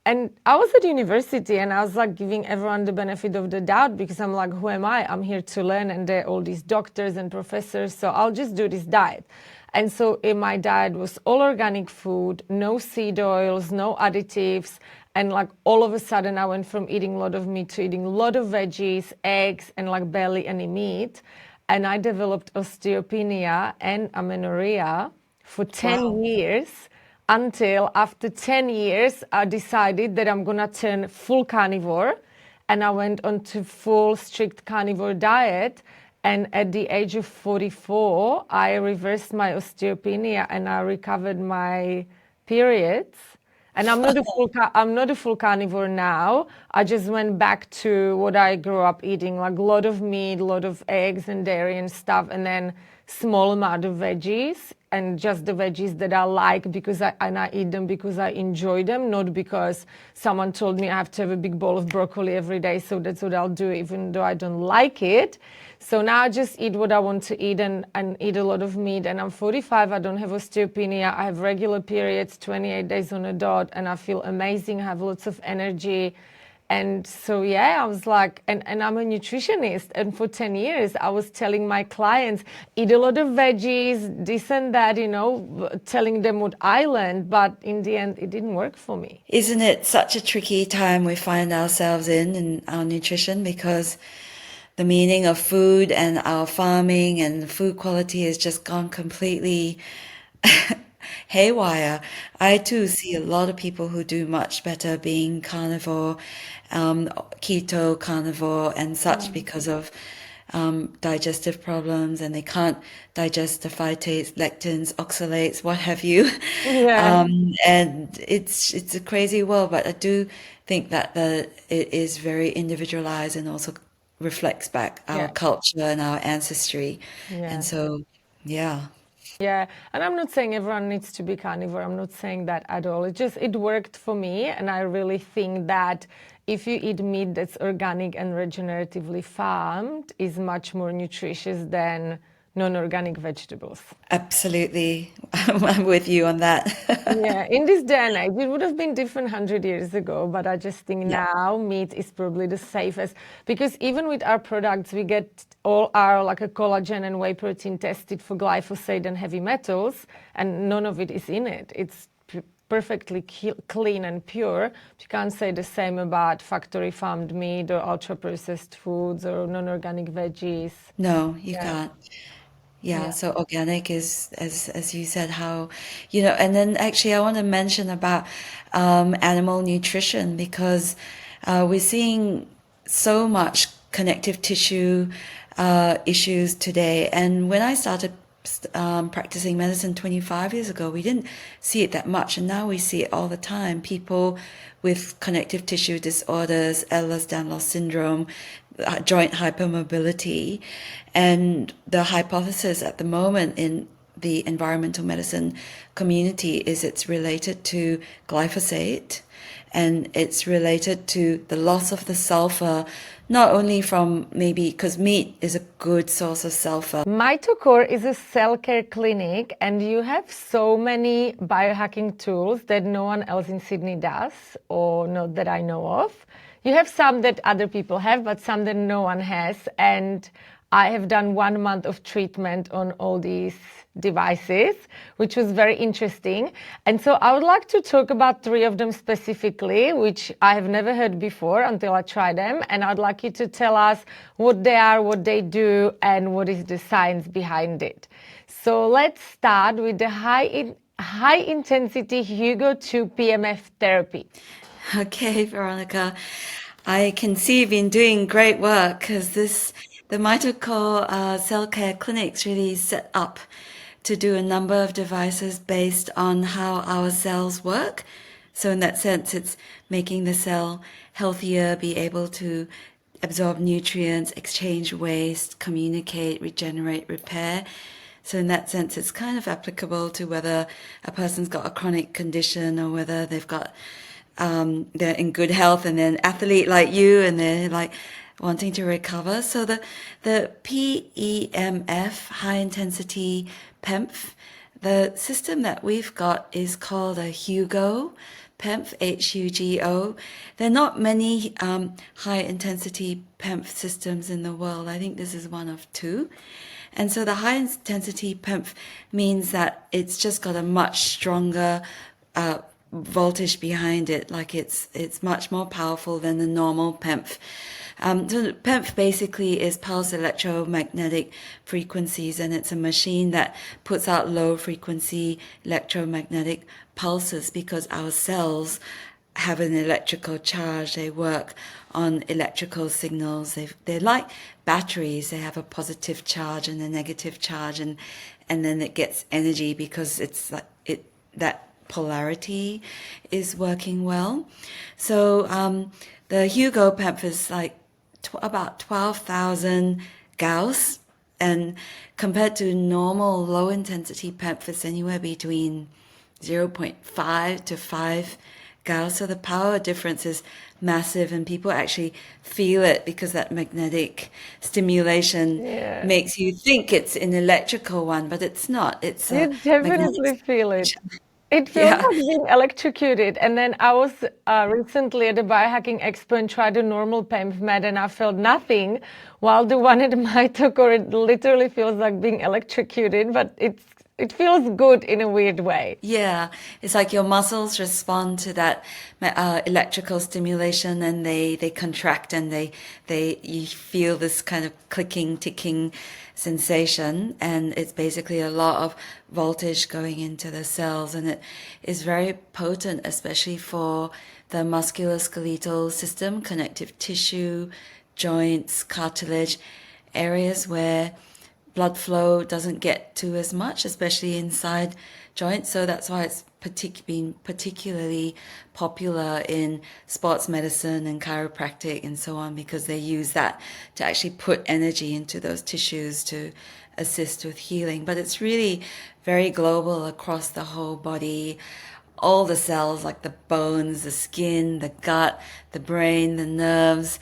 And I was at university and I was like giving everyone the benefit of the doubt because I'm like, who am I? I'm here to learn, and there are all these doctors and professors, so I'll just do this diet. And so in my diet was all organic food, no seed oils, no additives. And like all of a sudden I went from eating a lot of meat to eating a lot of veggies, eggs, and like barely any meat. And I developed osteopenia and amenorrhea for 10 years, until after 10 years, I decided that I'm gonna turn full carnivore. And I went on to full strict carnivore diet. And at the age of 44, I reversed my osteopenia and I recovered my periods. And I'm not a full carnivore now. I just went back to what I grew up eating, like a lot of meat, a lot of eggs and dairy and stuff, and then small amount of veggies, and just the veggies that I like and I eat them because I enjoy them, not because someone told me I have to have a big bowl of broccoli every day, so that's what I'll do, even though I don't like it. So now I just eat what I want to eat and eat a lot of meat. And I'm 45, I don't have osteopenia, I have regular periods, 28 days on a dot, and I feel amazing, I have lots of energy. And so, yeah, I was like, and I'm a nutritionist. And for 10 years, I was telling my clients, eat a lot of veggies, this and that, telling them what I learned. But in the end, it didn't work for me. Isn't it such a tricky time we find ourselves in our nutrition, because the meaning of food and our farming and food quality has just gone completely haywire. I too see a lot of people who do much better being carnivore, keto carnivore and such, because of digestive problems, and they can't digest the phytates, lectins, oxalates, what have you. Yeah. And it's a crazy world, but I do think that it is very individualized and also reflects back our Yeah. culture and our ancestry. And Yeah. so, yeah. Yeah, and I'm not saying everyone needs to be carnivore. I'm not saying that at all. It worked for me, and I really think that if you eat meat that's organic and regeneratively farmed, is much more nutritious than non-organic vegetables. Absolutely. I'm with you on that. Yeah, in this day and age, it would have been different 100 years ago, but I just think Yeah. now meat is probably the safest, because even with our products, we get all our like a collagen and whey protein tested for glyphosate and heavy metals, and none of it is in it. It's perfectly clean and pure. You can't say the same about factory farmed meat or ultra processed foods or non-organic veggies. No, you Yeah, can't. Yeah, yeah. so organic is, as you said, how, and then actually I want to mention about animal nutrition, because we're seeing so much connective tissue issues today. And when I started practicing medicine 25 years ago, we didn't see it that much, and now we see it all the time. People with connective tissue disorders, Ehlers-Danlos syndrome, joint hypermobility. And the hypothesis at the moment in the environmental medicine community is it's related to glyphosate, and it's related to the loss of the sulfur, not only from maybe because meat is a good source of sulfur. Mitocore is a cell care clinic, and you have so many biohacking tools that no one else in Sydney does, or not that I know of. You have some that other people have, but some that no one has. And I have done 1 month of treatment on all these devices, which was very interesting. And so I would like to talk about 3 of them specifically, which I have never heard before until I try them. And I'd like you to tell us what they are, what they do, and what is the science behind it. So let's start with the high intensity Hugo 2 PMF therapy. Okay, Veronica, I can see you've been doing great work, because the Mitocore cell care clinics really set up to do a number of devices based on how our cells work. So in that sense, it's making the cell healthier, be able to absorb nutrients, exchange waste, communicate, regenerate, repair. So in that sense, it's kind of applicable to whether a person's got a chronic condition or whether they've got they're in good health and they're an athlete like you and they're like wanting to recover. So the PEMF, high intensity PEMF, the system that we've got is called a HUGO. PEMF, HUGO. There are not many high intensity PEMF systems in the world. I think this is one of two. And so the high intensity PEMF means that it's just got a much stronger voltage behind it, like it's much more powerful than the normal PEMF. So PEMF basically is pulse electromagnetic frequencies, and it's a machine that puts out low frequency electromagnetic pulses because our cells have an electrical charge. They work on electrical signals. They're like batteries. They have a positive charge and a negative charge, and then it gets energy because it's like that polarity is working well. So the Hugo PEMF is like about 12,000 Gauss, and compared to normal low intensity PEMF, it's anywhere between 0.5 to 5 Gauss. So the power difference is massive, and people actually feel it because that magnetic stimulation makes you think it's an electrical one, but it's not. It's a You definitely magnetic feel it. It feels Yeah. like being electrocuted. And then I was recently at the Biohacking Expo and tried a normal PEMF med, and I felt nothing, while the one at Mitochondrial, it literally feels like being electrocuted, but it feels good in a weird way. Yeah, it's like your muscles respond to that electrical stimulation, and they contract, and you feel this kind of clicking, ticking sensation, and it's basically a lot of voltage going into the cells, and it is very potent, especially for the musculoskeletal system, connective tissue, joints, cartilage, areas where blood flow doesn't get to as much, especially inside joints. So that's why it's been particularly popular in sports medicine and chiropractic and so on, because they use that to actually put energy into those tissues to assist with healing. But it's really very global across the whole body. All the cells, like the bones, the skin, the gut, the brain, the nerves,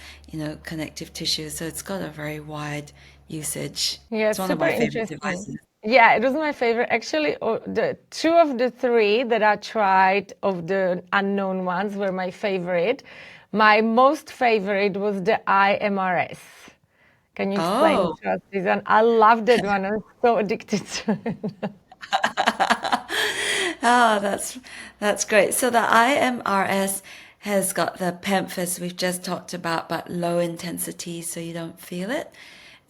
connective tissue. So it's got a very wide usage. Yeah, It's one of super my favorite interesting. devices. Yeah, it was my favorite. Actually, the two of the three that I tried of the unknown ones were my favorite. My most favorite was the IMRS. Can you explain Oh, to us this one? I loved that one. I'm so addicted to it. oh, that's great. So the IMRS has got the PEMF, as we've just talked about, but low intensity, so you don't feel it.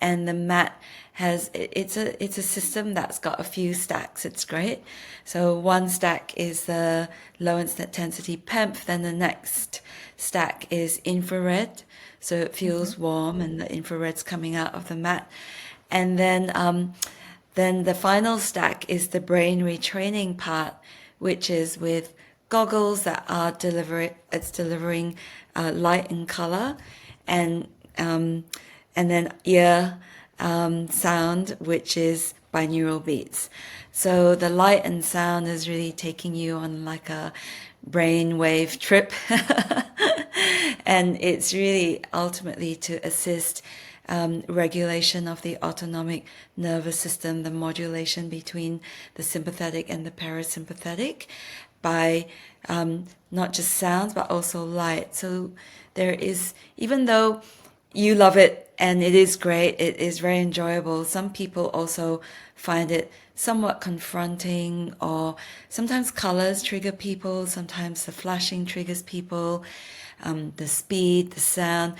And the mat it's a system that's got a few stacks. It's great. So one stack is the low intensity PEMF, then the next stack is infrared, so it feels warm and the infrared's coming out of the mat. And then the final stack is the brain retraining part, which is with goggles that are delivering light and color, and then ear sound, which is binaural beats. So the light and sound is really taking you on like a brainwave trip, and it's really ultimately to assist regulation of the autonomic nervous system, the modulation between the sympathetic and the parasympathetic by not just sounds but also light. So there is, even though you love it and it is great, it is very enjoyable, some people also find it somewhat confronting, or sometimes colors trigger people, sometimes the flashing triggers people, the speed, the sound.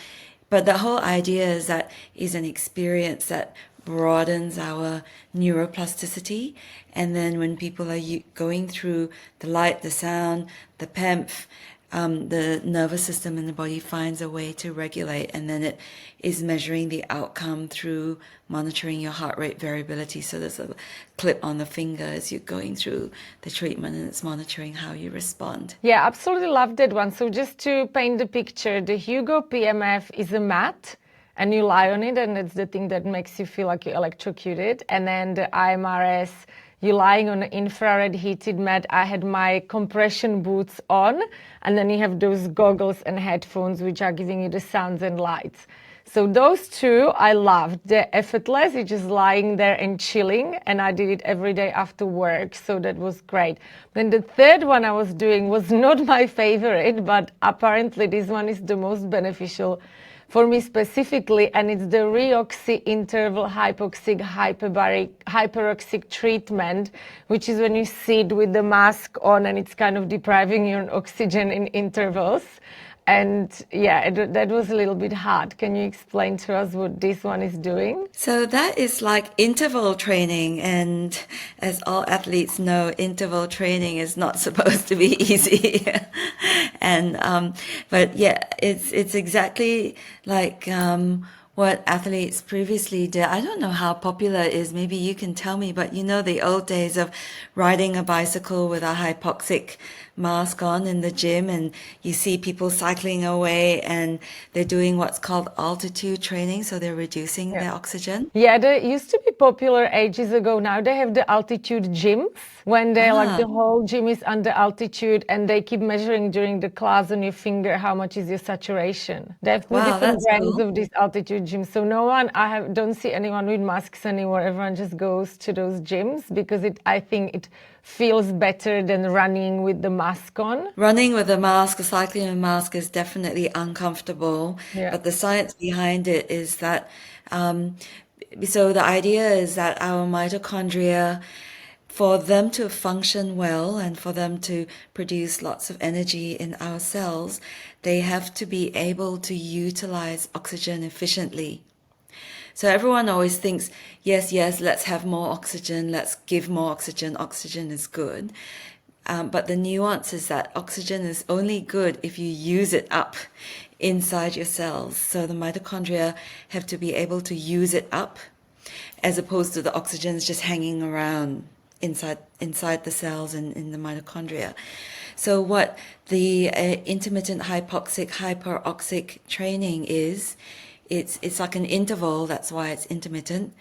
But the whole idea is that is an experience that broadens our neuroplasticity. And then when people are going through the light, the sound, the PEMF, the nervous system in the body finds a way to regulate, and then it is measuring the outcome through monitoring your heart rate variability. So there's a clip on the finger as you're going through the treatment, and it's monitoring how you respond. Yeah, absolutely love that one. So just to paint the picture, the Hugo PMF is a mat, and you lie on it, and it's the thing that makes you feel like you're electrocuted. And then the IMRS, you're lying on an infrared heated mat. I had my compression boots on, and then you have those goggles and headphones which are giving you the sounds and lights. So those two I loved. They're effortless, you're just lying there and chilling, and I did it every day after work, so that was great. Then the third one I was doing was not my favorite, but apparently this one is the most beneficial for me specifically, and it's the reoxy interval hypoxic hyperbaric hyperoxic treatment, which is when you sit with the mask on and it's kind of depriving you of oxygen in intervals. And yeah, that was a little bit hard. Can you explain to us what this one is doing? So that is like interval training, and as all athletes know, interval training is not supposed to be easy. And but yeah, it's exactly like what athletes previously did. I don't know how popular it is. Maybe you can tell me, but you know the old days of riding a bicycle with a hypoxic mask on in the gym, and you see people cycling away and they're doing what's called altitude training, so they're reducing their oxygen. Yeah, they used to be popular ages ago. Now they have the altitude gyms when they like the whole gym is under altitude, and they keep measuring during the class on your finger how much is your saturation. They have two different That's brands cool. of these altitude gyms. So no one, don't see anyone with masks anymore. Everyone just goes to those gyms because I think it feels better than running with the mask on. Running with a mask or cycling with a mask is definitely uncomfortable, Yeah. but the science behind it is that, so the idea is that our mitochondria, for them to function well and for them to produce lots of energy in our cells, they have to be able to utilize oxygen efficiently. So everyone always thinks, yes, let's have more oxygen, let's give more oxygen, oxygen is good. But the nuance is that oxygen is only good if you use it up inside your cells. So the mitochondria have to be able to use it up, as opposed to the oxygen is just hanging around inside the cells and in the mitochondria. So what the intermittent hypoxic hyperoxic training is, it's like an interval, that's why it's intermittent.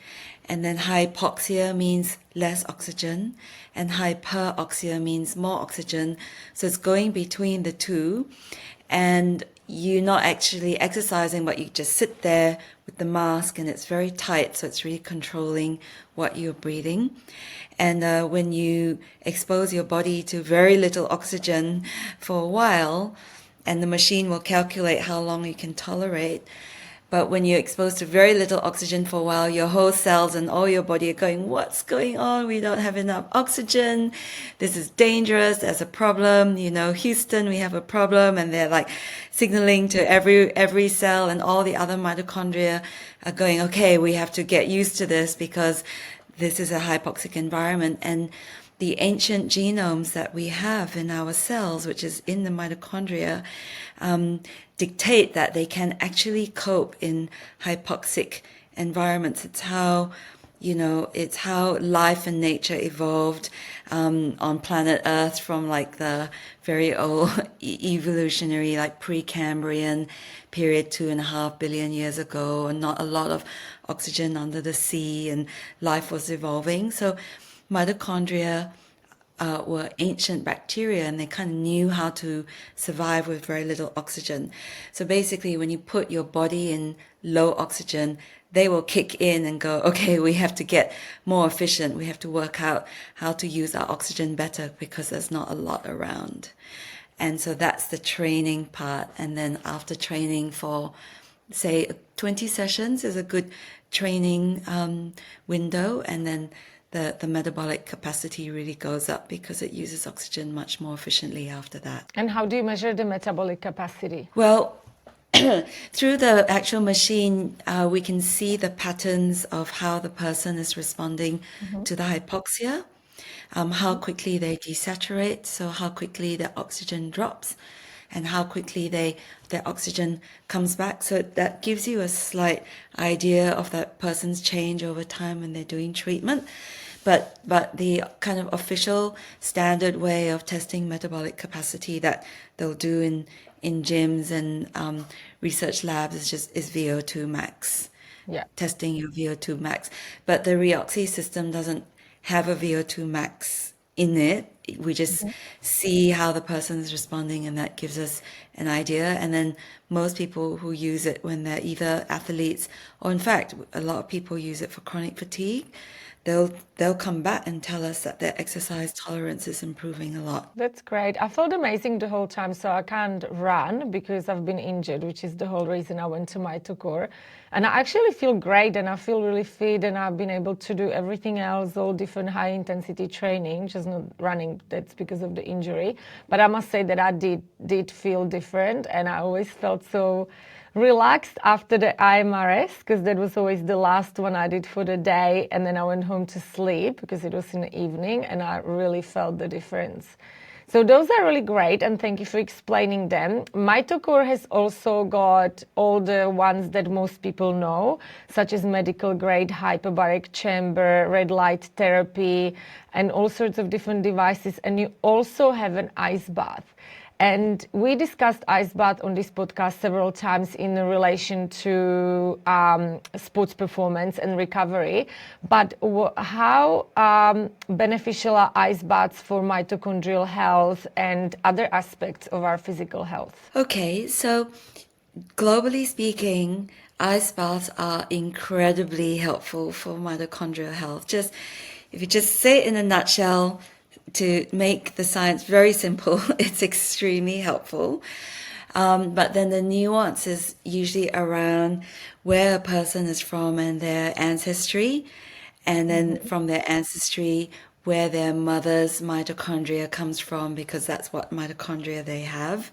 And then hypoxia means less oxygen, and hyperoxia means more oxygen. So it's going between the two, and you're not actually exercising, but you just sit there with the mask, and it's very tight, so it's really controlling what you're breathing. And when you expose your body to very little oxygen for a while, and the machine will calculate how long you can tolerate. But when you're exposed to very little oxygen for a while, your whole cells and all your body are going, what's going on? We don't have enough oxygen. This is dangerous. There's a problem. You know, Houston, we have a problem. And they're like signaling to every cell, and all the other mitochondria are going, okay, we have to get used to this because this is a hypoxic environment. And the ancient genomes that we have in our cells, which is in the mitochondria, dictate that they can actually cope in hypoxic environments. It's how life and nature evolved on planet Earth from like the very old evolutionary, like Precambrian period, 2.5 billion years ago, and not a lot of oxygen under the sea, and life was evolving. So mitochondria were ancient bacteria, and they kind of knew how to survive with very little oxygen. So basically, when you put your body in low oxygen, they will kick in and go, okay, we have to get more efficient. We have to work out how to use our oxygen better because there's not a lot around. And so that's the training part. And then after training for, say, 20 sessions is a good training window, and then the metabolic capacity really goes up because it uses oxygen much more efficiently after that. And how do you measure the metabolic capacity? Well, through the actual machine, we can see the patterns of how the person is responding to the hypoxia, how quickly they desaturate, so how quickly the oxygen drops, and how quickly their oxygen comes back. So that gives you a slight idea of that person's change over time when they're doing treatment. But the kind of official standard way of testing metabolic capacity that they'll do in gyms and research labs is VO2 max, Yeah. testing your VO2 max. But the Reoxy system doesn't have a VO2 max in it. We just see how the person is responding, and that gives us an idea. And then most people who use it when they're either athletes, or in fact, a lot of people use it for chronic fatigue, they'll come back and tell us that their exercise tolerance is improving a lot. That's great. I felt amazing the whole time. So I can't run because I've been injured, which is the whole reason I went to Mitocore. And I actually feel great and I feel really fit, and I've been able to do everything else, all different high intensity training, just not running. That's because of the injury. But I must say that I did feel different, and I always felt so relaxed after the IMRS, because that was always the last one I did for the day, and then I went home to sleep because it was in the evening, and I really felt the difference. So those are really great, and thank you for explaining them. Mitocore has also got all the ones that most people know, such as medical grade hyperbaric chamber, red light therapy, and all sorts of different devices. And you also have an ice bath. And we discussed ice bath on this podcast several times in relation to sports performance and recovery. But how beneficial are ice baths for mitochondrial health and other aspects of our physical health? Okay, so globally speaking, ice baths are incredibly helpful for mitochondrial health. If you just say it in a nutshell, to make the science very simple, it's extremely helpful. But then the nuance is usually around where a person is from and their ancestry, and then from their ancestry, where their mother's mitochondria comes from, because that's what mitochondria they have,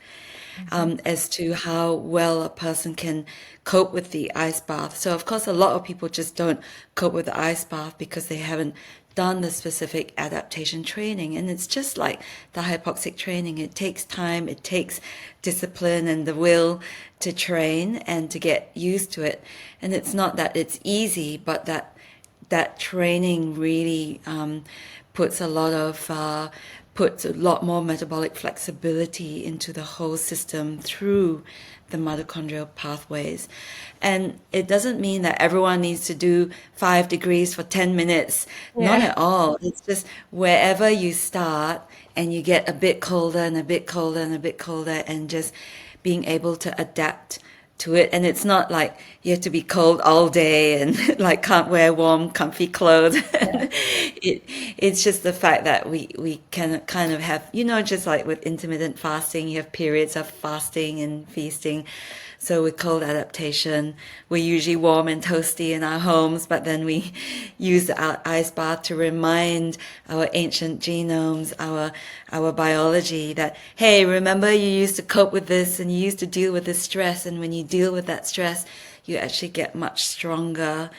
as to how well a person can cope with the ice bath. So, of course, a lot of people just don't cope with the ice bath because they haven't done the specific adaptation training. And it's just like the hypoxic training. It takes time, it takes discipline and the will to train and to get used to it. And it's not that it's easy, but that training really puts a lot more metabolic flexibility into the whole system through the mitochondrial pathways. And it doesn't mean that everyone needs to do 5 degrees for 10 minutes. Not at all. It's just wherever you start and you get a bit colder and a bit colder and a bit colder, and just being able to adapt to it. And it's not like you have to be cold all day and like can't wear warm, comfy clothes. It's just the fact that we can kind of have, just like with intermittent fasting, you have periods of fasting and feasting. So with cold adaptation, we're usually warm and toasty in our homes, but then we use the ice bath to remind our ancient genomes, our biology that, hey, remember you used to cope with this and you used to deal with this stress. And when you deal with that stress, you actually get much stronger.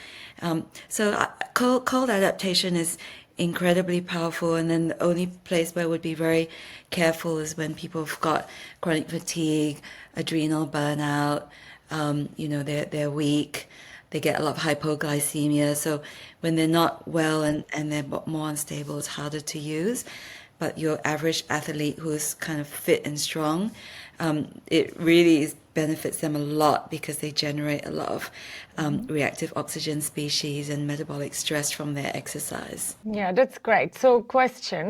So cold adaptation is incredibly powerful. And then the only place where I would be very careful is when people have got chronic fatigue, adrenal burnout, they're weak, they get a lot of hypoglycemia. So when they're not well and they're more unstable, it's harder to use. But your average athlete who's kind of fit and strong, it really benefits them a lot because they generate a lot of reactive oxygen species and metabolic stress from their exercise. Yeah, that's great. So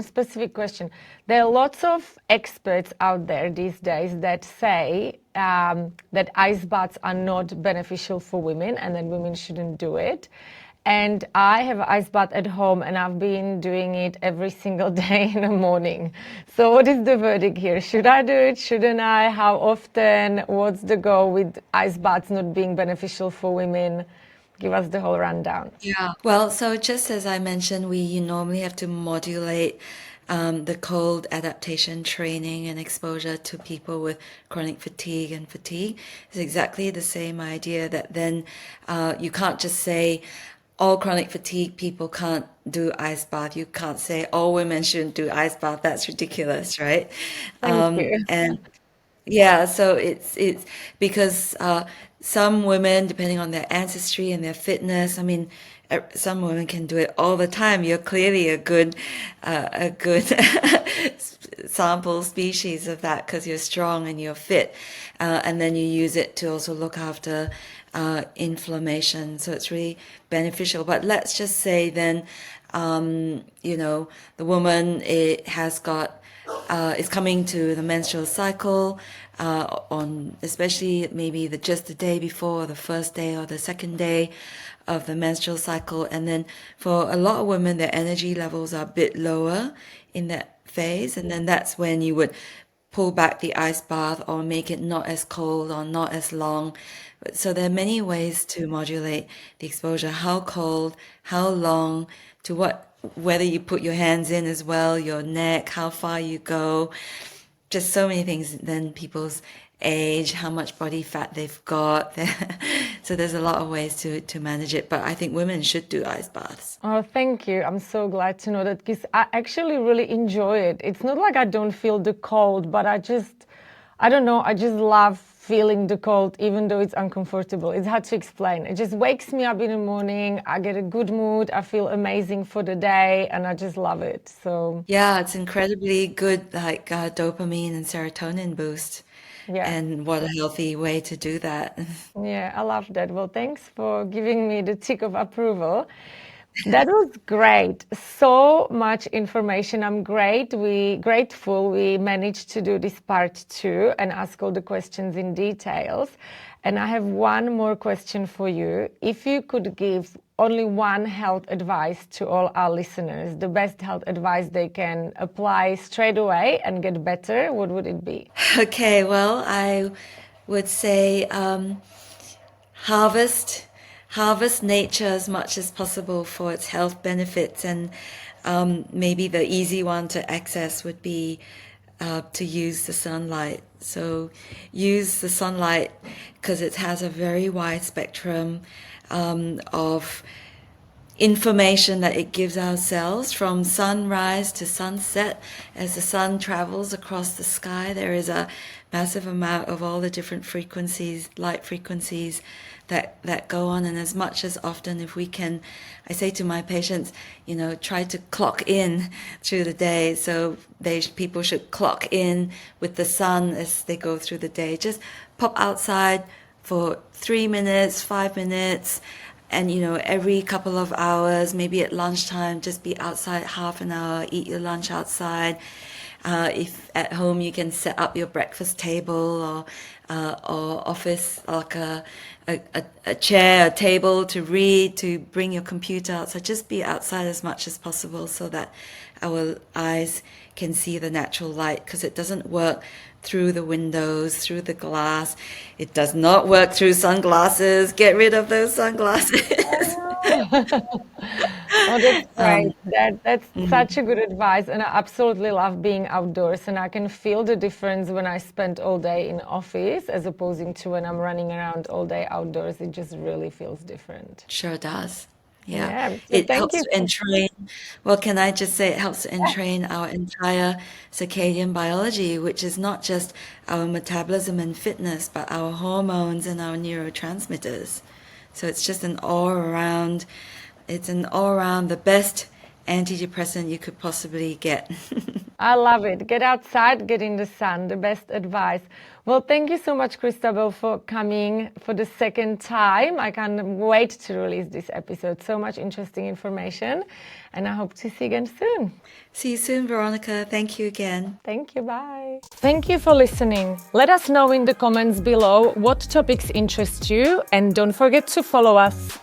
specific question. There are lots of experts out there these days that say that ice baths are not beneficial for women and that women shouldn't do it. And I have an ice bath at home and I've been doing it every single day in the morning. So what is the verdict here? Should I do it? Shouldn't I? How often? What's the goal with ice baths not being beneficial for women? Give us the whole rundown. Yeah. Well, so just as I mentioned, you normally have to modulate the cold adaptation training and exposure to people with chronic fatigue and fatigue. It's exactly the same idea that then you can't just say, all chronic fatigue people can't do ice bath. You can't say all women shouldn't do ice bath. That's ridiculous, right? Thank you. And Yeah, so it's because some women, depending on their ancestry and their fitness, I mean, some women can do it all the time. You're clearly a good sample species of that because you're strong and you're fit, and then you use it to also look after inflammation. So it's really beneficial. But let's just say then, the woman is coming to the menstrual cycle on especially maybe just the day before, the first day or the second day of the menstrual cycle. And then for a lot of women, their energy levels are a bit lower in that phase. And then that's when you would pull back the ice bath or make it not as cold or not as long. So there are many ways to modulate the exposure. How cold, how long, to what, whether you put your hands in as well, your neck, how far you go, just so many things. Then people's age, how much body fat they've got. So there's a lot of ways to manage it. But I think women should do ice baths. Oh, thank you. I'm so glad to know that because I actually really enjoy it. It's not like I don't feel the cold, but I don't know, I just love feeling the cold, even though it's uncomfortable. It's hard to explain. It just wakes me up in the morning. I get a good mood. I feel amazing for the day, and I just love it. So Yeah, it's incredibly good, like dopamine and serotonin boost. yeah. And what a healthy way to do that. Yeah, I love that. Well, thanks for giving me the tick of approval. That was great. So much information. I'm grateful we managed to do this part 2 and ask all the questions in details. And I have one more question for you. If you could give only one health advice to all our listeners, the best health advice they can apply straight away and get better, what would it be? Okay, well, I would say harvest nature as much as possible for its health benefits, and maybe the easy one to access would be to use the sunlight. So use the sunlight because it has a very wide spectrum of information that it gives our cells from sunrise to sunset. As the sun travels across the sky, there is a massive amount of all the different frequencies, light frequencies that go on. And as much as often, if we can, I say to my patients, try to clock in through the day. So people should clock in with the sun as they go through the day. Just pop outside for 3 minutes, 5 minutes, and every couple of hours, maybe at lunchtime, just be outside half an hour, eat your lunch outside. If at home you can set up your breakfast table or office, like a chair, a table to read, to bring your computer outside. Just be outside as much as possible so that our eyes can see the natural light, because it doesn't work through the windows, through the glass. It does not work through sunglasses. Get rid of those sunglasses. Oh, that's great. That's such a good advice. And I absolutely love being outdoors. And I can feel the difference when I spend all day in office as opposing to when I'm running around all day outdoors. It just really feels different. Sure does. Yeah. Yeah. So It thank helps you. to entrain. Well, can I just say it helps to entrain our entire circadian biology, which is not just our metabolism and fitness, but our hormones and our neurotransmitters. So it's just an all-around the best antidepressant you could possibly get. I love it. Get outside, get in the sun, the best advice. Well, thank you so much, Christabelle, for coming for the second time. I can't wait to release this episode. So much interesting information, and I hope to see you again soon. See you soon, Veronica. Thank you again. Thank you. Bye. Thank you for listening. Let us know in the comments below what topics interest you, and don't forget to follow us.